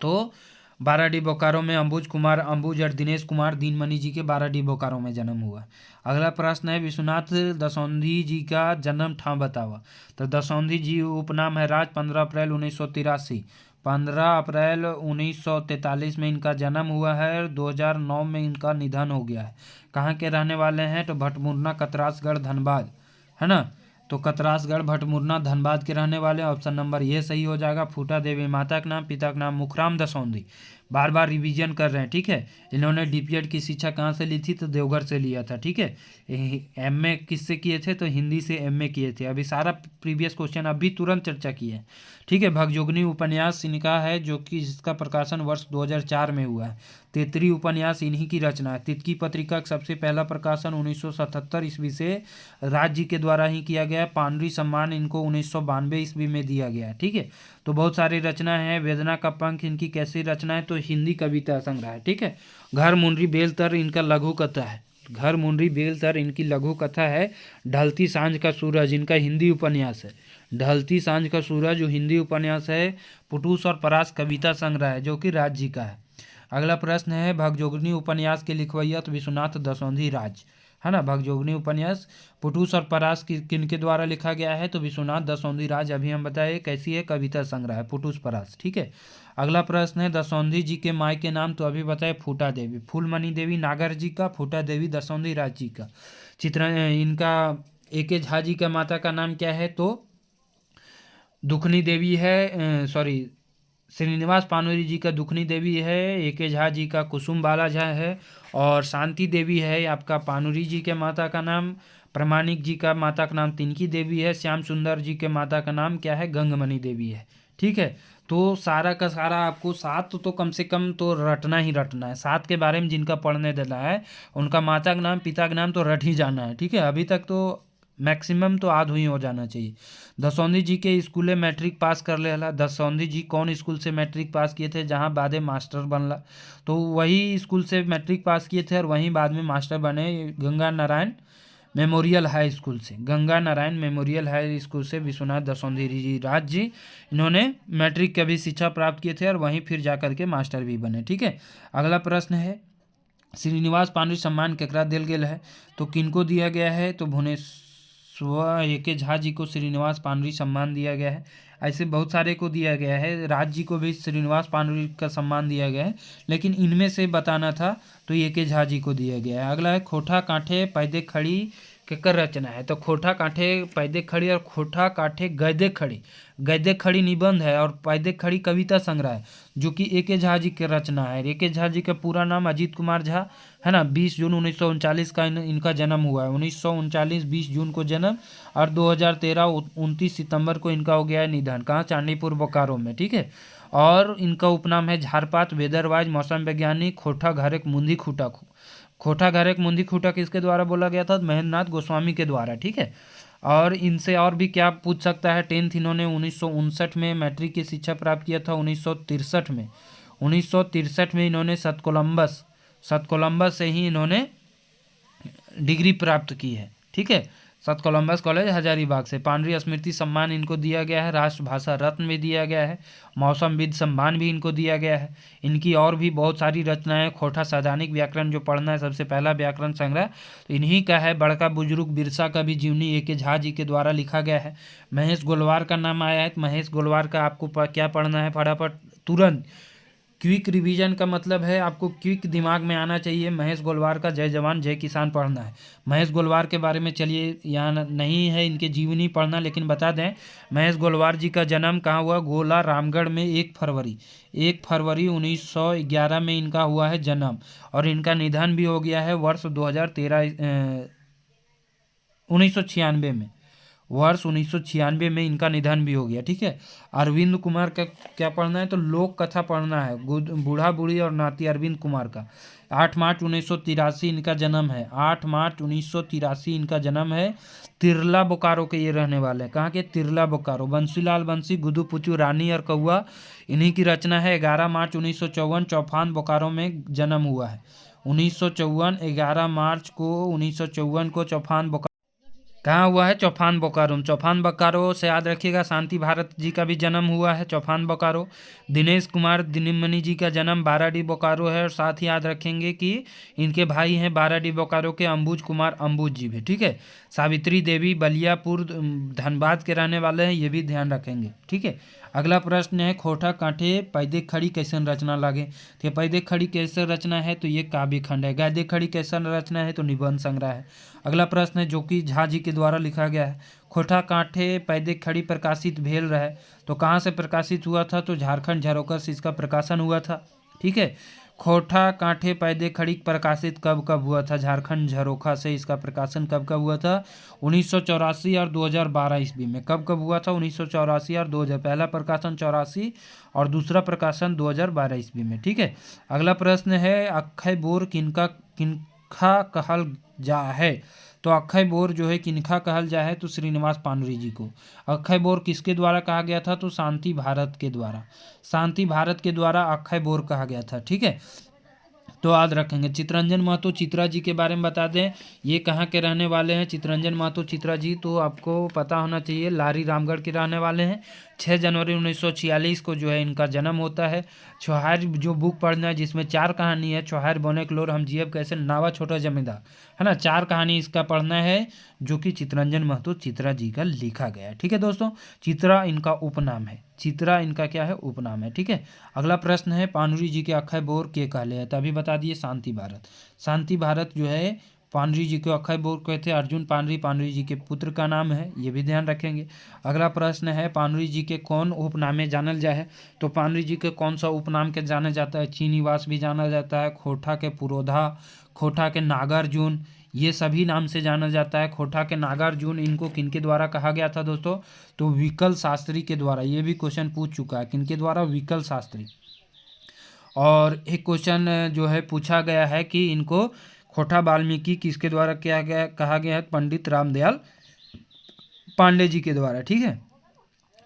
तो 12D बोकारो में अंबुज कुमार अंबुज और दिनेश कुमार दीनमणि जी के 12D बोकारो में जन्म हुआ। अगला प्रश्न है विश्वनाथ दसौंधी जी का जन्म ठाव बतावा, तो दसौंधी जी उपनाम है राज, 15 अप्रैल 1983 15 अप्रैल 1943 में इनका जन्म हुआ है और 2009 में इनका निधन हो गया है। कहाँ के रहने वाले हैं? तो भटमुरना, कतरासगढ़, धनबाद, है ना। तो कतरासगढ़, भटमुरना, धनबाद के रहने वाले। ऑप्शन नंबर ये सही हो जाएगा। फूटा देवी माता का नाम, पिता का नाम मुखराम दसौंधी। बार बार रिवीजन कर रहे हैं, ठीक है। इन्होंने डीपीएड की शिक्षा कहाँ से ली थी? तो देवघर से लिया था, ठीक है। एमए किससे किए थे? तो हिंदी से एमए किए थे। अभी सारा प्रीवियस क्वेश्चन अभी तुरंत चर्चा किए हैं, ठीक है। भगजोगनी उपन्यास इनका है, जो कि जिसका प्रकाशन वर्ष 2004 में हुआ है। तेतरी उपन्यास इन्हीं की रचना है। तितकी पत्रिका का सबसे पहला प्रकाशन 1977 ईस्वी से राज्य के द्वारा ही किया गया। पानरी सम्मान इनको 1992 ईस्वी में दिया गया है, ठीक है। तो बहुत सारी रचना है। वेदना का पंख इनकी कैसी रचना है? तो हिंदी कविता संग्रह है, ठीक है। घर मुंडरी बेलतर इनका लघु कथा है। घर मुंडरी बेलतर इनकी लघु कथा है। ढलती सांझ का सूरज इनका हिंदी उपन्यास है। ढलती सांझ का सूरज जो हिंदी उपन्यास है। पुटूस और परास कविता संग्रह है, जो कि राज्य का है। अगला प्रश्न है, भगजोगनी उपन्यास के लिखवैया तो विश्वनाथ दसौंधी राज, है ना। भगजोगनी उपन्यास पुटूस और परास किनके द्वारा लिखा गया है? तो विश्वनाथ दसौंधी राज। अभी हम बताए कैसी है, कविता संग्रह है, पुटूस परास, ठीक है। अगला प्रश्न है, दसौंधी जी के माय के नाम। तो अभी बताए फूटा देवी। फूलमणि देवी नागर जी का, फूटा देवी दसौंधी राज जी का। चित्र इनका ए.के. झा जी का माता का नाम क्या है? तो दुखनी देवी है, सॉरी, श्रीनिवास पानोरी जी का दुखनी देवी है। ए.के. झा जी का कुसुम बाला झा है। और शांति देवी है आपका पानोरी जी के माता का नाम। प्रमाणिक जी का माता का नाम तिनकी देवी है। श्याम सुंदर जी के माता का नाम क्या है? गंगमणि देवी है, ठीक है। तो सारा का सारा आपको सात तो कम से कम तो रटना ही रटना है। सात के बारे में जिनका पढ़ने देना है, उनका माता का नाम, पिता का नाम तो रट ही जाना है, ठीक है। अभी तक तो मैक्सिमम तो आध हुई हो जाना चाहिए। दसौंधी जी के स्कूले मैट्रिक पास कर लेला। दसौंधी जी कौन स्कूल से मैट्रिक पास किए थे? जहां बादे मास्टर बनला, तो वही स्कूल से मैट्रिक पास किए थे और वहीं बाद में मास्टर बने, Ganga Narayan memorial high school से। Ganga Narayan memorial high school से विश्वनाथ दसौंधी जी राज जी, इन्होंने मैट्रिक की भी शिक्षा प्राप्त किए थे और वहीं फिर जा करके मास्टर भी बने, ठीक है। अगला प्रश्न है, श्रीनिवास पानरी सम्मान केकरा दिल गेल है? तो किनको दिया गया है? तो भुवनेश्वर ए.के. झा जी को श्रीनिवास पानरी सम्मान दिया गया है। ऐसे बहुत सारे को दिया गया है। राज जी को भी श्रीनिवास पानरी का सम्मान दिया गया है, लेकिन इनमें से बताना था तो ए.के. झा जी को दिया गया है। अगला है, खोठा कांठे पैदे खड़ी केकर रचना है? तो खोठा कांठे पैदे खड़ी और खोठा कांठे गैदे खड़ी, गैदे खड़ी निबंध है और पैदे खड़ी कविता संग्रह है, जो कि ए.के. झा जी की रचना है। ए.के. झा जी का पूरा नाम अजीत कुमार झा, है ना। 20 जून 1939 का इनका जन्म हुआ है। 1939 20 जून को जन्म और 2013 29 सितंबर को इनका हो गया है निधन। कहाँ? चांदीपुर बोकारो में, ठीक है। और इनका उपनाम है झारपात, वेदरवाइज, मौसम वैज्ञानिक, खोठा घरेक मुंदी खूटा। खोठा घरेक मुंदी खूटा किसके द्वारा बोला गया था? महेंद्रनाथ गोस्वामी के द्वारा, ठीक है। और इनसे और भी क्या पूछ सकता है? 10th इन्होंने 1959 में मैट्रिक की शिक्षा प्राप्त किया था। 1963 में इन्होंने सत कोलंबस से ही इन्होंने डिग्री प्राप्त की है, ठीक है। सत कोलंबस कॉलेज हजारीबाग से। पानरी स्मृति सम्मान इनको दिया गया है। राष्ट्रभाषा रत्न भी दिया गया है। मौसमविद सम्मान भी इनको दिया गया है। इनकी और भी बहुत सारी रचनाएं। खोठा सैद्धांतिक व्याकरण जो पढ़ना है, सबसे पहला व्याकरण संग्रह तो इन्हीं का है। बड़का बुजुर्ग बिरसा का भी जीवनी ए.के. झा जी के द्वारा लिखा गया है। महेश गोलवार का नाम आया है, तो महेश गोलवार का आपको क्या पढ़ना है फटाफट तुरंत? क्विक रिवीजन का मतलब है आपको क्विक दिमाग में आना चाहिए। महेश गोलवार का जय जवान जय किसान पढ़ना है। महेश गोलवार के बारे में चलिए यहाँ नहीं है इनके जीवनी पढ़ना, लेकिन बता दें महेश गोलवार जी का जन्म कहाँ हुआ? गोला रामगढ़ में 1 फरवरी 1911 में इनका हुआ है जन्म। और इनका निधन भी हो गया है वर्ष 1996 में। वर्ष 1996 में इनका निधन भी हो गया, ठीक है। अरविंद कुमार का क्या पढ़ना है? तो लोक कथा पढ़ना है। बूढ़ा बूढ़ी और नाती अरविंद कुमार का। 8 मार्च 1983 इनका जन्म है। 8 मार्च 1983 इनका जन्म है। तिरला बोकारो के ये रहने वाले हैं। कहाँ के? तिरला बोकारो। बंसीलाल बंसी, गुदू पुचू, रानी और कौआ इन्हीं की रचना है। 11 मार्च 1954 चौफान बोकारो में जन्म हुआ है। 11 मार्च को 1954 को चौफान बोकारो कहाँ हुआ है? चौफान बोकारो में। चौफान बोकारो से याद रखिएगा शांति भारत जी का भी जन्म हुआ है चौफान बोकारो। दिनेश कुमार दिनमणि जी का जन्म बाराडी बोकारो है। और साथ ही याद रखेंगे कि इनके भाई हैं बाराडी बोकारो के अंबुज कुमार अंबुज जी भी, ठीक है। सावित्री देवी बलियापुर धनबाद के रहने वाले हैं, ये भी ध्यान रखेंगे, ठीक है। अगला प्रश्न है खोटा कांठे पैदे खड़ी कैसन रचना लागे। तो पैदे खड़ी कैसे रचना है, तो ये काव्य खंड है। गद्य खड़ी कैसन रचना है, तो निबंध संग्रह है। अगला प्रश्न है जो कि झा जी के द्वारा लिखा गया है। खोटा कांठे पैदे खड़ी प्रकाशित भेल रहे, तो कहाँ से प्रकाशित हुआ था, तो झारखंड झरोखा से इसका प्रकाशन हुआ था। ठीक है, खोटा कांठे पैदे खड़ी प्रकाशित कब कब हुआ था, झारखंड झरोखा से इसका प्रकाशन कब कब हुआ था, 1984 और 2012 ईस्वी में। कब कब हुआ था, 1984 और 2000, पहला प्रकाशन 84 और दूसरा प्रकाशन 2012 ईस्वी में। ठीक है, अगला प्रश्न है अक्षय बोर किनखा कहल जा है। तो अक्षय बोर जो है किनखा कहल जा है, तो श्रीनिवास पानरी जी को। अक्षय बोर किसके द्वारा कहा गया था, तो शांति भारत के द्वारा। शांति भारत के द्वारा अक्षय बोर कहा गया था। ठीक है, तो याद रखेंगे। चितरंजन महतो चित्रा जी के बारे में बता दें, ये कहाँ के रहने वाले हैं चितरंजन महतो चित्रा जी, तो आपको पता होना चाहिए लारी रामगढ़ के रहने वाले हैं। 6 जनवरी 1946 को जो है इनका जन्म होता है। चौहार जो बुक पढ़ना है जिसमें 4 कहानी है, चौहार बोने के लोर हम जियब कैसे नावा छोटा जमींदार, है ना, 4 कहानी इसका पढ़ना है, जो कि चितरंजन महतो चित्रा जी का लिखा गया है। ठीक है दोस्तों, चित्रा इनका उपनाम है, चित्रा इनका क्या है, उपनाम है। ठीक है, अगला प्रश्न है पानरी जी के अक्षय बोर के कहले हैं, तभी बता दिए शांति भारत। शांति भारत जो है पानरी जी को अक्षय बोर कहते हैं। अर्जुन पानरी पानरी जी के पुत्र का नाम है, ये भी ध्यान रखेंगे। अगला प्रश्न है पानरी जी के कौन उपनामे जानल जाए है, तो पानरी जी के कौन सा उपनाम के जाना जाता है, चीनीवास भी जाना जाता है, खोटा के पुरोधा, खोटा के नागार्जुन, ये सभी नाम से जाना जाता है। खोटा के नागार्जुन इनको किनके द्वारा कहा गया था दोस्तों, तो विकल शास्त्री के द्वारा। ये भी क्वेश्चन पूछ चुका है, किनके द्वारा, विकल शास्त्री। और एक क्वेश्चन जो है पूछा गया है कि इनको खोटा वाल्मीकि किसके द्वारा किया गया, कहा गया है, पंडित रामदयाल पांडे जी के द्वारा। ठीक है,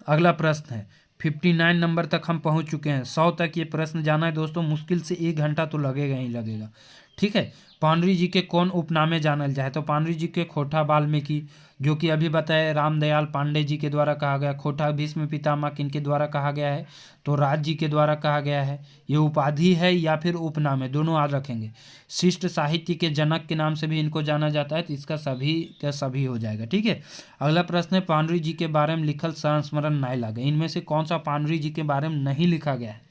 अगला प्रश्न है 59 नंबर तक हम पहुंच चुके हैं। 100 तक ये प्रश्न जाना है दोस्तों, मुश्किल से 1 घंटा तो लगेगा ही लगेगा। ठीक है, पानरी जी के कौन उपनामे जानल जाए, तो पानरी जी के खोटा वाल्मीकि, जो कि अभी बताए रामदयाल पांडे जी के द्वारा कहा गया। खोटा भीष्म पितामह किनके द्वारा कहा गया है, तो राज जी के द्वारा कहा गया है। ये उपाधि है या फिर उपनाम है, दोनों याद रखेंगे। शिष्ट साहित्य के जनक के नाम से भी इनको जाना जाता है, तो इसका सभी का सभी हो जाएगा। ठीक है, अगला प्रश्न है पानरी जी के बारे में लिखल संस्मरण नहीं लागे, इनमें से कौन सा पानरी जी के बारे में नहीं लिखा गया है।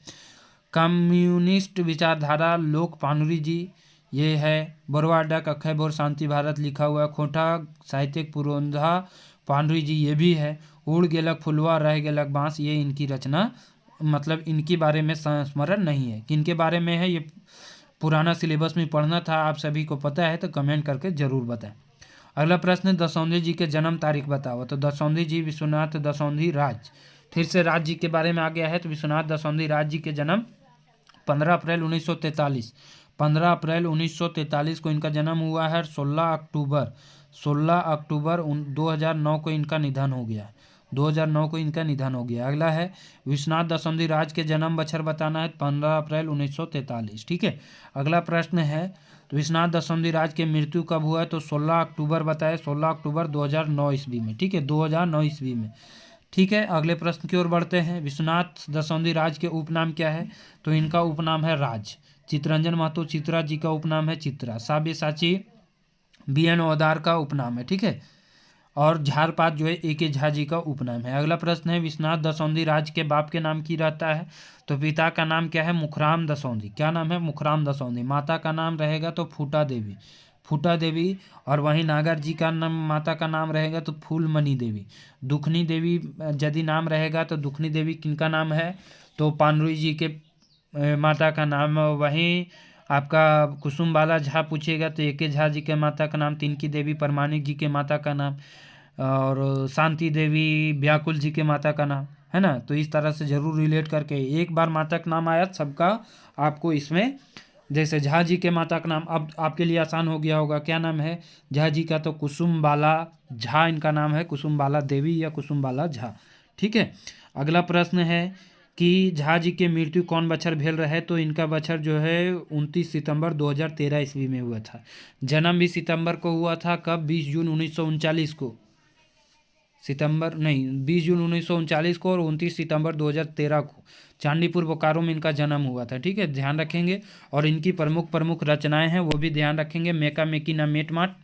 कम्युनिस्ट विचारधारा लोक पानरी जी, ये है। बरुआ डाक अक्षय बोर शांति भारत लिखा हुआ है। खोटा साहित्यिक पुरोधा पानरी जी, ये भी है। उड़ गेलक फुलवा रह गेलक बांस, ये इनकी रचना, मतलब इनके बारे में संस्मरण नहीं है। किनके बारे में है, ये पुराना सिलेबस में पढ़ना था, आप सभी को पता है तो कमेंट करके जरूर बताएं। अगला प्रश्न दसौंधी जी के जन्म तारीख बताओ, तो दसौंधी जी विश्वनाथ दसौंधी राज, फिर से राज जी के बारे में आ गया है, तो विश्वनाथ दसौंधी राज जी के जन्म 15 अप्रैल 1943, 15 अप्रैल 1943 को इनका जन्म हुआ है। 16 अक्टूबर 2009 को इनका निधन हो गया, 2009 को इनका निधन हो गया। अगला है विश्वनाथ दसौंधी राज के जन्म बछर बताना है, 15 अप्रैल 1943। ठीक है, अगला प्रश्न है तो विश्वनाथ दसौंधी राज के मृत्यु कब हुआ है, तो 16 अक्टूबर बताए, 16 अक्टूबर 2009 ईस्वी में। ठीक है, 2009 ईस्वी में। ठीक है, अगले प्रश्न की ओर बढ़ते हैं। विश्वनाथ दसौंधी राज के उपनाम क्या है, तो इनका उपनाम है राज। चितरंजन महतो चित्रा जी का उपनाम है चित्रा। साब्यसाची BN ओदार का उपनाम है। ठीक है, और झारपात जो है AK झा जी का उपनाम है। अगला प्रश्न है विश्वनाथ दसौंधी राज के बाप के नाम की रहता है, तो पिता का नाम क्या है, मुखराम दसौंधी। क्या नाम है, मुखराम दसौंधी। माता का नाम रहेगा तो फूटा देवी, फूटा देवी। और वहीं नागर जी का नाम, माता का नाम रहेगा तो फूलमणि देवी। दुखनी देवी यदि नाम रहेगा तो दुखनी देवी किनका नाम है, तो पानरी जी के माता का नाम। वहीं आपका कुसुम बाला झा पूछेगा तो AK झा जी के माता का नाम, तिनकी देवी परमाणिक जी के माता का नाम, और शांति देवी व्याकुल जी के माता का नाम, है ना। तो इस तरह से जरूर रिलेट करके, एक बार माता का नाम आया सबका आपको इसमें, जैसे झा जी के माता का नाम अब आपके लिए आसान हो गया होगा। क्या नाम है झा जी का, तो कुसुम बाला झा इनका नाम है, कुसुम बाला देवी या कुसुम बाला झा। ठीक है, अगला प्रश्न है कि झा जी के मृत्यु कौन बछर भेल रहे, तो इनका बछर जो है 29 सितंबर 2013 ईस्वी में हुआ था। जन्म भी सितंबर को हुआ था, कब, 20 जून 1939 को। सितंबर नहीं, 20 जून 1939 को और 29 सितंबर 2013 को चांदीपुर बोकारो में इनका जन्म हुआ था। ठीक है, ध्यान रखेंगे। और इनकी प्रमुख रचनाएं हैं वो भी ध्यान रखेंगे। मेका मेकी ना मेट माट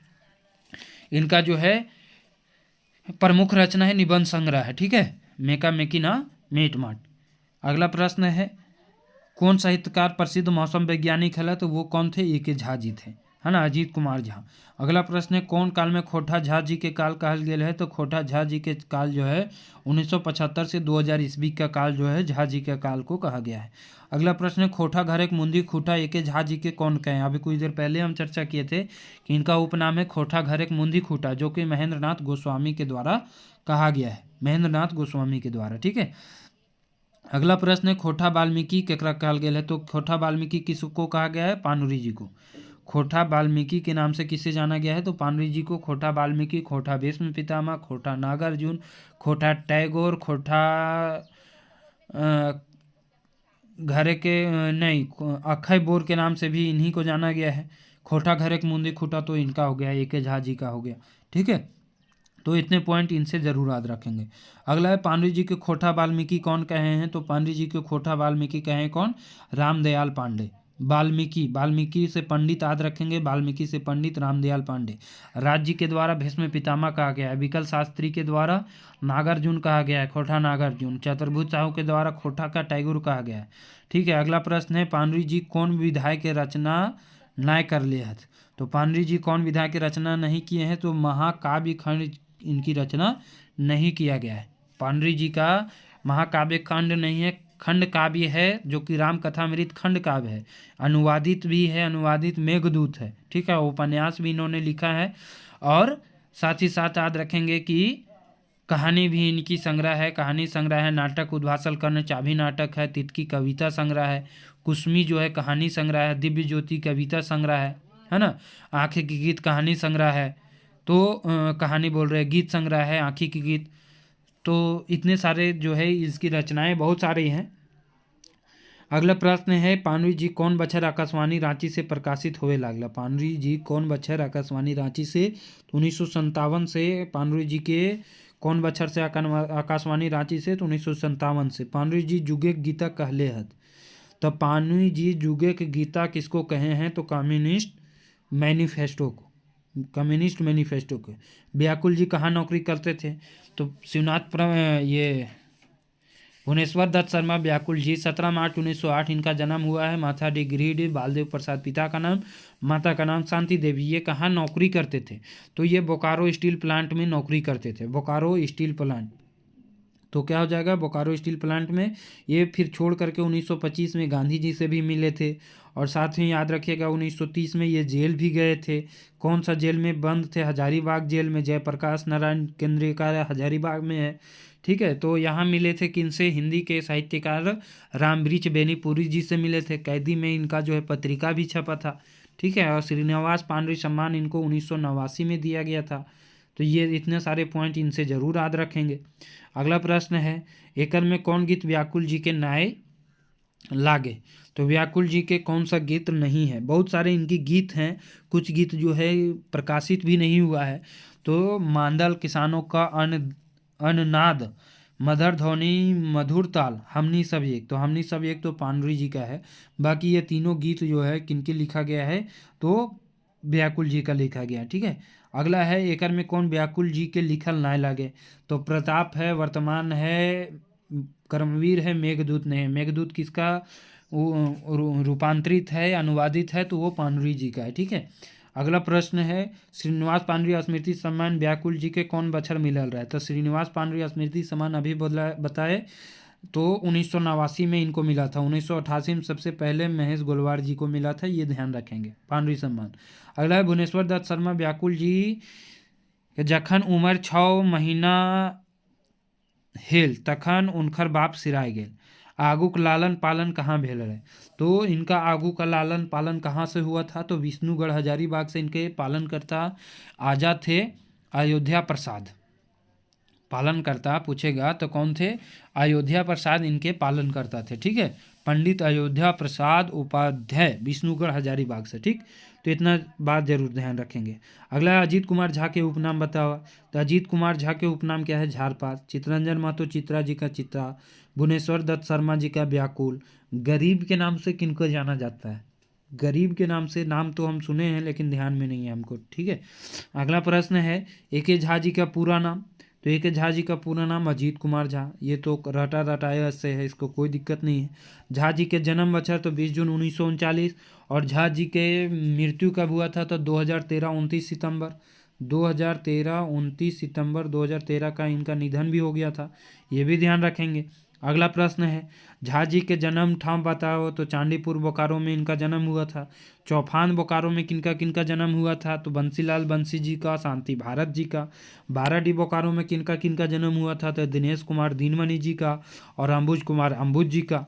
इनका जो है प्रमुख रचना है, निबंध संग्रह है। ठीक है, मेका मेकी ना मीटमाट। अगला प्रश्न है, कौन साहित्यकार प्रसिद्ध मौसम वैज्ञानिक है? तो वो कौन थे? ए के झा जी थे, है ना, अजीत कुमार झा। अगला प्रश्न है, कौन काल में खोटा झा जी के काल कहल गेल है? तो खोटा झा जी के काल जो है 1975 से 2000 ईस्वी का काल जो है झा जी के काल को कहा गया है। अगला प्रश्न है, खोटा घर एक मुंदी खूटा ए के झा जी के कौन कहे? अभी कुछ देर पहले हम चर्चा किए थे कि इनका उपनाम है खोटा घर एक मुंदी खूटा, जो कि महेंद्र नाथ गोस्वामी के द्वारा कहा गया है, महेंद्र नाथ गोस्वामी के द्वारा। ठीक है। अगला प्रश्न है, खोटा वाल्मीकि केकरा कहल गेल है? तो खोटा वाल्मीकि किसको कहा गया है? पानुरी जी को। खोटा वाल्मीकि के नाम से किसे जाना गया है? तो पानुरी जी को। खोटा वाल्मीकि, खोटा भीष्म पितामह, खोटा नागार्जुन, खोटा टैगोर, खोटा घरे के नहीं, अक्षय बोर के नाम से भी इन्हीं को जाना गया है। खोटा घर एक मुंदी खूटा तो इनका हो गया, ए के झा जी का हो गया। ठीक है, तो इतने पॉइंट इनसे जरूर याद रखेंगे। अगला है, पांडु जी के खोटा वाल्मीकि कौन कहे हैं? तो पांडु जी के खोटा वाल्मीकि कहे हैं कौन? रामदयाल पांडे। वाल्मीकि, वाल्मीकि से पंडित याद रखेंगे, वाल्मीकि से पंडित रामदयाल पांडे। राज जी के द्वारा भीष्म पितामह कहा गया है, विकल शास्त्री के द्वारा नागार्जुन कहा गया है, खोटा नागार्जुन। चतुर्भुज साहू के द्वारा खोटा का टैगोर कहा गया है। ठीक है। अगला प्रश्न है, पांडु जी कौन विधाय के रचना नय कर ले हथ? तो पांडु जी कौन विधाय की रचना नहीं किए हैं? तो महाकाव्य खंड इनकी रचना नहीं किया गया है। पांडु जी का महाकाव्य खंड नहीं है, खंड काव्य है, जो कि राम कथामृत खंड काव्य है। अनुवादित भी है, अनुवादित मेघदूत है। ठीक है, उपन्यास भी इन्होंने लिखा है। और साथ ही साथ याद रखेंगे कि कहानी भी इनकी संग्रह है, कहानी संग्रह है, नाटक उद्वासल कर्ण चाभी नाटक है, तितकी कविता संग्रह है, कुसमी जो है कहानी संग्रह है, दिव्य ज्योति कविता संग्रह है ना, आंखें की गीत कहानी संग्रह है, तो कहानी बोल रहे गीत संग्रह है, आंखी की गीत। तो इतने सारे जो है इसकी रचनाएं बहुत सारी हैं। अगला प्रश्न है, पानुरी जी कौन बछर आकाशवाणी रांची से प्रकाशित होवे लागला? पानुरी जी कौन बछर आकाशवाणी रांची से? 1957 से। पानुरी जी के कौन बछर से आकाशवाणी रांची से? तो 1957 से। पानुरी जी जुगे गीता कहले हत? तो पानुरी जी जुगे के गीता किसको कहे हैं? तो कम्युनिस्ट मैनिफेस्टो को, कम्युनिस्ट मैनिफेस्टो को। व्याकुल जी कहाँ नौकरी करते थे? तो शिवनाथ ये भुवनेश्वर दत्त शर्मा व्याकुल जी, 17 मार्च 1908 इनका जन्म हुआ है। माता डी गिरिडीह बालदेव प्रसाद पिता का नाम, माता का नाम शांति देवी। ये कहाँ नौकरी करते थे? तो ये बोकारो स्टील प्लांट में नौकरी करते थे, बोकारो स्टील प्लांट। तो क्या हो जाएगा? बोकारो स्टील प्लांट में। ये फिर छोड़ करके 1925 में गांधी जी से भी मिले थे। और साथ ही याद रखिएगा 1930 में ये जेल भी गए थे। कौन सा जेल में बंद थे? हजारीबाग जेल में। जयप्रकाश नारायण केंद्रीय कारागार हजारीबाग में है। ठीक है, तो यहाँ मिले थे किनसे? हिंदी के साहित्यकार रामवृक्ष बेनीपुरी जी से मिले थे। कैदी में इनका जो है पत्रिका भी छपा था। ठीक है, और श्रीनिवास पांडे सम्मान इनको 1989 में दिया गया था। तो ये इतने सारे पॉइंट इनसे जरूर याद रखेंगे। अगला प्रश्न है, एकल में कौन गीत व्याकुल जी के नाय लागे? तो व्याकुल जी के कौन सा गीत नहीं है? बहुत सारे इनके गीत हैं, कुछ गीत जो है प्रकाशित भी नहीं हुआ है। तो मांदल, किसानों का अननाद, मधुर ध्वनि मधुर ताल, हमनी सब एक। तो हमनी सब एक तो पांडुरी जी का है। बाकी ये तीनों गीत जो है किनके लिखा गया है? तो व्याकुल जी का लिखा गया। ठीक है। अगला है, एकर में कौन व्याकुल जी के लिखल नाय लागे? तो प्रताप है, वर्तमान है, कर्मवीर है, मेघदूत नहीं है। मेघदूत किसका रूपांतरित है, अनुवादित है? तो वो पांडुरी जी का है। ठीक है। अगला प्रश्न है, श्रीनिवास पांडुरी स्मृति सम्मान व्याकुल जी के कौन बछर मिलल रहा है? तो श्रीनिवास पांडुरी स्मृति सम्मान अभी बताए तो 1989 में इनको मिला था। 1988 में सबसे पहले महेश गोलवार जी को मिला था, ये ध्यान रखेंगे, पांडुरी सम्मान। अगला है, भुवनेश्वर दत्त शर्मा व्याकुल जी जखन उम्र 6 महीना हेल तखन उनकर बाप सिराय गेल। आगू का लालन पालन कहाँ भेल रहे? तो इनका आगू का लालन पालन कहाँ से हुआ था? तो विष्णुगढ़ हजारीबाग से इनके पालनकर्ता आजा थे अयोध्या प्रसाद। पालनकर्ता पूछेगा तो कौन थे? अयोध्या प्रसाद इनके पालनकर्ता थे। ठीक है, पंडित अयोध्या प्रसाद उपाध्याय, विष्णुगढ़ हजारीबाग से। ठीक, तो इतना बात जरूर ध्यान रखेंगे। अगला है, अजीत कुमार झा के उपनाम बताओ। तो अजीत कुमार झा के उपनाम क्या है? झारपात। चित्रंजन महतो चित्रा जी का चित्रा, भुवनेश्वर दत्त शर्मा जी का व्याकुल। गरीब के नाम से किनको जाना जाता है? गरीब के नाम से नाम तो हम सुने हैं लेकिन ध्यान में नहीं है हमको। ठीक है। अगला प्रश्न है, ए के झा जी का पूरा नाम? तो ए के झा जी का पूरा नाम अजीत कुमार झा, ये तो रटा रटाया से है, इसको कोई दिक्कत नहीं है। झा जी के जन्म बछर तो 20 जून 1939, और झा जी के मृत्यु कब हुआ था तो 2013 29 सितंबर 2013 29 सितंबर 2013 का इनका निधन भी हो गया था, ये भी ध्यान रखेंगे। अगला प्रश्न है, झा जी के जन्म ठाम बताओ, तो चांदीपुर बोकारो में इनका जन्म हुआ था। चौफान बोकारो में किनका किनका जन्म हुआ था, तो बंसीलाल बंसी जी का, शांति भारत जी का। बाराडी बोकारो में किनका किनका जन्म हुआ था, तो दिनेश कुमार दीनमणि जी का और अंबुज कुमार अंबुज जी का,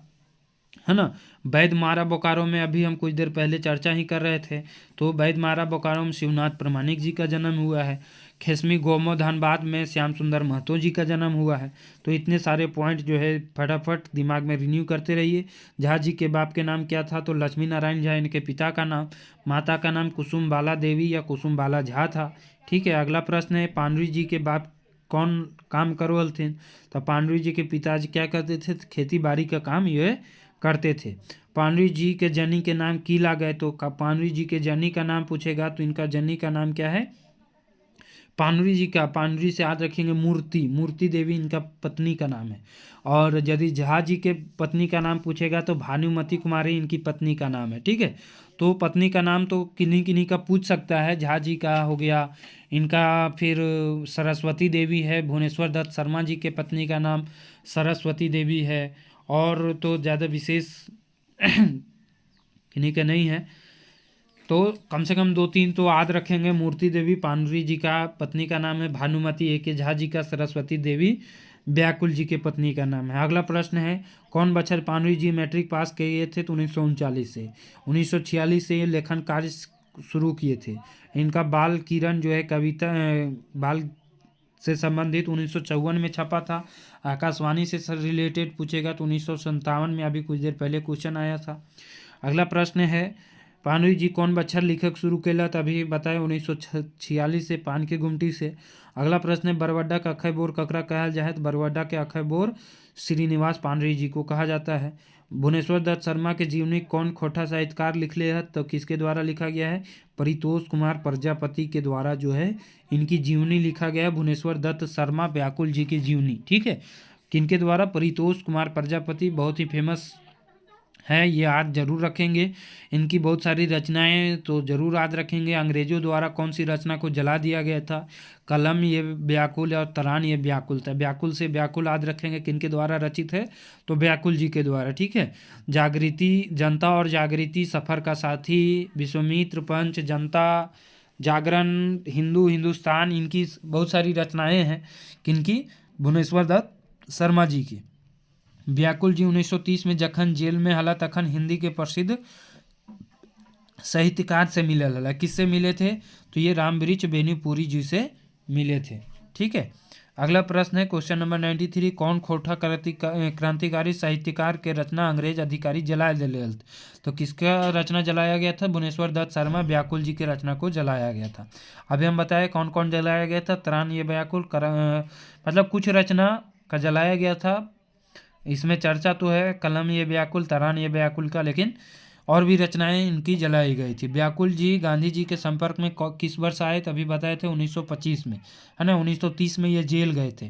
है ना। वैद मारा बोकारो में अभी हम कुछ देर पहले चर्चा ही कर रहे थे, तो वैद मारा बोकारो में शिवनाथ प्रमाणिक जी का जन्म हुआ है। खेसमी गोमो धनबाद में श्याम सुंदर महतो जी का जन्म हुआ है। तो इतने सारे पॉइंट जो है फटाफट दिमाग में रिन्यू करते रहिए। झा जी के बाप के नाम क्या था, तो लक्ष्मी नारायण झा इनके पिता का नाम। माता का नाम कुसुम बाला देवी या कुसुम बाला झा था। ठीक है, अगला प्रश्न है, पांडुरी जी के बाप कौन काम करो थे, तो पांडुरी जी के पिताजी क्या करते थे, खेती बाड़ी का काम ये करते थे। पांडुरी जी के जनी के नाम कीला गए, तो पांडुरी जी के जनी का नाम पूछेगा तो इनका जनी का नाम क्या है, पांडुरी जी का, पांडुरी से याद रखेंगे मूर्ति, मूर्ति देवी इनका पत्नी का नाम है। और यदि झा जी के पत्नी का नाम पूछेगा तो भानुमति कुमारी इनकी पत्नी का नाम है। ठीक है, तो पत्नी का नाम तो किन्हीं किन्हीं का पूछ सकता है, झा जी का हो गया, इनका फिर सरस्वती देवी है, भुवनेश्वर दत्त शर्मा जी के पत्नी का नाम सरस्वती देवी है, और तो ज़्यादा विशेष किन्हीं का नहीं है, तो कम से कम 2-3 तो याद रखेंगे। मूर्ति देवी पांडुरी जी का पत्नी का नाम है, भानुमति ए के झा जी का सरस्वती देवी व्याकुल जी के पत्नी का नाम है। अगला प्रश्न है, कौन बछर पांडुरी जी मैट्रिक पास किए थे, तो 1939 से। 1946 से ये लेखन कार्य शुरू किए थे। इनका बाल किरण जो है कविता बाल से संबंधित 1954 में छपा था। आकाशवाणी से रिलेटेड पूछेगा तो 1957 में, अभी कुछ देर पहले क्वेश्चन आया था। अगला प्रश्न है, पांडुरी जी कौन बच्छर लिखक शुरू केला, तभी बताए 1946 से पान के गुमटी से। अगला प्रश्न है, बरवड्डा का अक्षय बोर ककरा कहल जाए, तो बरवड्डा के अक्षय बोर श्रीनिवास पांडुरी जी को कहा जाता है। भुवनेश्वर दत्त शर्मा के जीवनी कौन खोटा साहित्यकार लिखले है, तो किसके द्वारा लिखा गया है, परितोष कुमार प्रजापति के द्वारा जो है इनकी जीवनी लिखा गया है। भुवनेश्वर दत्त शर्मा व्याकुल जी की जीवनी, ठीक है, किनके द्वारा, परितोष कुमार प्रजापति, बहुत ही फेमस है, ये याद जरूर रखेंगे। इनकी बहुत सारी रचनाएं तो जरूर याद रखेंगे। अंग्रेजों द्वारा कौन सी रचना को जला दिया गया था, कलम ये व्याकुल और तरान ये व्याकुल था। व्याकुल से व्याकुल याद रखेंगे, किनके द्वारा रचित है, तो व्याकुल जी के द्वारा। ठीक है, जागृति, जनता और जागृति, सफ़र का साथी, विश्वामित्र पंच, जनता, जागरण, हिंदू, हिंदुस्तान, इनकी बहुत सारी रचनाएं हैं, किनकी, भुवनेश्वर दत्त शर्मा जी की। व्याकुल जी 1930 में जखन जेल में हला तखन हिंदी के प्रसिद्ध साहित्यकार से मिले हला। किससे मिले थे, तो ये रामवृक्ष बेनीपुरी जी से मिले थे। ठीक है, अगला प्रश्न है क्वेश्चन नंबर 93, कौन खोटा क्रांतिकारी साहित्यकार के रचना अंग्रेज अधिकारी जला दिले, तो किसका रचना जलाया गया था, भुवनेश्वर दत्त शर्मा व्याकुल जी के रचना को जलाया गया था। अभी हम बताएं कौन कौन जलाया गया था, तरान ये व्याकुल, मतलब कुछ रचना का जलाया गया था, इसमें चर्चा तो है कलम ये व्याकुल, तरान ये व्याकुल का, लेकिन और भी रचनाएं इनकी जलाई गई थी। व्याकुल जी गांधी जी के संपर्क में किस वर्ष आए, तभी बताए थे 1925 में, है ना। 1930 में ये जेल गए थे।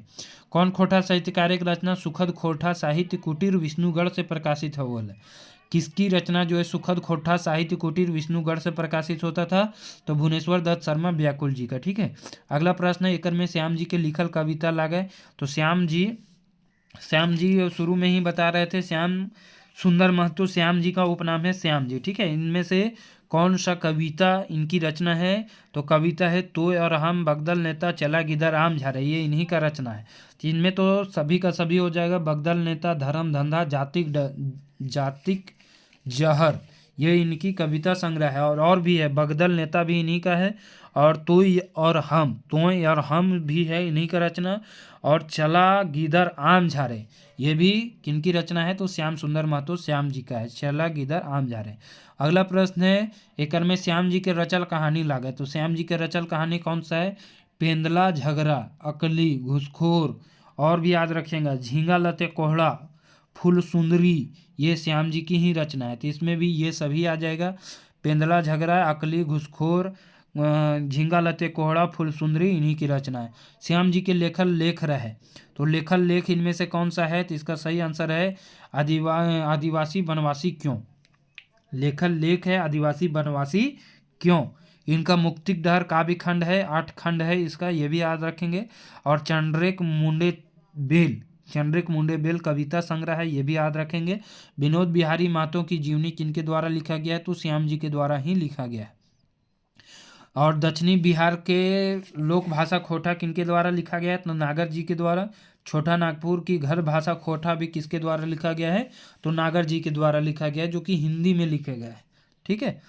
कौन खोटा साहित्यकार की रचना, सुखद खोटा साहित्य कुटीर विष्णुगढ़ से प्रकाशित हुआ है। किसकी रचना जो है सुखद खोटा साहित्य कुटीर विष्णुगढ़ से प्रकाशित होता था, तो भुवनेश्वर दत्त शर्मा व्याकुल जी का। ठीक है, अगला प्रश्न है, एकर में श्याम जी के लिखल कविता लागे, तो श्याम जी शुरू में ही बता रहे थे, श्याम सुंदर महतो श्याम जी का उपनाम है श्याम जी। ठीक है, इनमें से कौन सा कविता इनकी रचना है, तो कविता है तोय और हम, बगदल नेता, चला गिदर आम झारे, ये इन्हीं का रचना है। तो इनमें तो सभी का सभी हो जाएगा, बगदल नेता, धर्म धंधा, जातिक जहर, ये इनकी कविता संग्रह है। और भी है, बगदल नेता भी इन्हीं का है, और तोय और हम भी है इन्हीं का रचना, और चला गिदर आम झारे ये भी किनकी रचना है, तो श्याम सुंदर महतो श्याम जी का है, चला गिदर आम झारे। अगला प्रश्न है, एकर में श्याम जी के रचल कहानी लागे, तो श्याम जी के रचल कहानी कौन सा है, पेंदला झगड़ा, अकली, घुसखोर, और भी याद रखेंगे झींगा लते कोहड़ा, फूल सुंदरी, ये श्याम जी की ही रचना है। तो इसमें भी ये सभी आ जाएगा, पेंदला झगड़ा, अकली, घुसखोर, झींगा लते कोहड़ा फूल सुंदरी इन्हीं की रचना है। श्याम जी के लेखल लेख रहे, तो लेखल लेख इनमें से कौन सा है? तो इसका सही आंसर है आदिवासी बनवासी क्यों। लेखल लेख है आदिवासी बनवासी क्यों। इनका मुक्तिक डहर काव्य खंड है, 8 खंड है इसका, ये भी याद रखेंगे। और चंद्रिक मुंडे बेल कविता संग्रह है, ये भी याद रखेंगे। विनोद बिहारी महतो की जीवनी किनके द्वारा लिखा गया है? तो श्याम जी के द्वारा ही लिखा गया है। और दक्षिणी बिहार के लोक भाषा खोटा किनके द्वारा लिखा गया है? तो नागर जी के द्वारा। छोटा नागपुर की घर भाषा खोटा भी किसके द्वारा लिखा गया है? तो नागर जी के द्वारा लिखा गया है, जो कि हिंदी में लिखा गया है। ठीक है,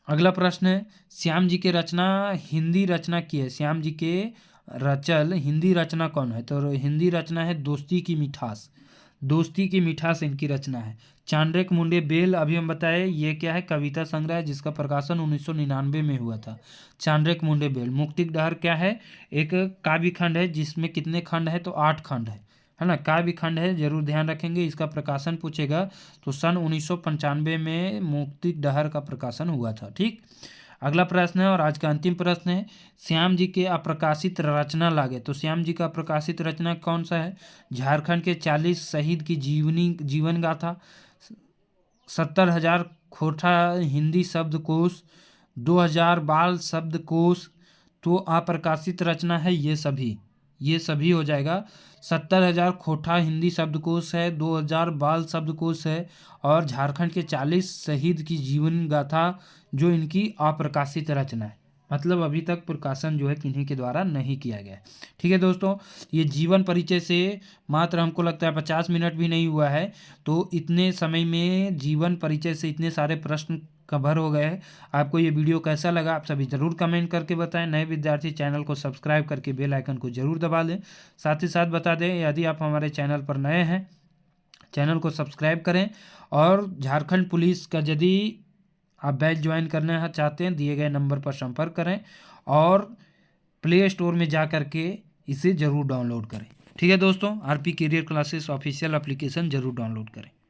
अगला प्रश्न है, श्याम जी के रचना हिंदी रचना की है, श्याम जी के रचल हिंदी रचना कौन है? तो हिंदी रचना है दोस्ती की मिठास। दोस्ती की मिठास इनकी रचना है। चांद्रिक मुंडे बेल अभी हम बताए, ये क्या है? कविता संग्रह है, जिसका प्रकाशन 1999 में हुआ था। चांद्रिक मुंडे बेल। मुक्तिक डहर क्या है? एक काव्य खंड है, जिसमें कितने खंड है? तो 8 खंड है ना, काव्य खंड है, जरूर ध्यान रखेंगे। इसका प्रकाशन पूछेगा तो सन 1995 में मुक्तिक डहर का प्रकाशन हुआ था। ठीक, अगला प्रश्न है और आज का अंतिम प्रश्न है, श्याम जी के अप्रकाशित रचना लागे। तो श्याम जी का प्रकाशित रचना कौन सा है? झारखंड के 40 शहीद की जीवन गाथा, 70,000 खोटा हिंदी शब्दकोश, 2000 बाल शब्दकोश। तो अप्रकाशित रचना है ये सभी हो जाएगा। 70,000 खोटा हिंदी शब्दकोश है, 2000 बाल शब्दकोश है, और झारखंड के 40 शहीद की जीवन गाथा जो इनकी अप्रकाशित रचना है। मतलब अभी तक प्रकाशन जो है किन्हीं के द्वारा नहीं किया गया है। ठीक है दोस्तों, ये जीवन परिचय से मात्र हमको लगता है 50 मिनट भी नहीं हुआ है, तो इतने समय में जीवन परिचय से इतने सारे प्रश्न कवर हो गए हैं। आपको ये वीडियो कैसा लगा आप सभी ज़रूर कमेंट करके बताएं। नए विद्यार्थी चैनल को सब्सक्राइब करके बेल आइकन को ज़रूर दबा दें। साथ ही साथ बता दें, यदि आप हमारे चैनल पर नए हैं, चैनल को सब्सक्राइब करें। और झारखंड पुलिस का यदि आप बैच ज्वाइन करना चाहते हैं, दिए गए नंबर पर संपर्क करें और प्ले स्टोर में जा कर के इसे ज़रूर डाउनलोड करें। ठीक है दोस्तों, RP career classes official application ज़रूर डाउनलोड करें।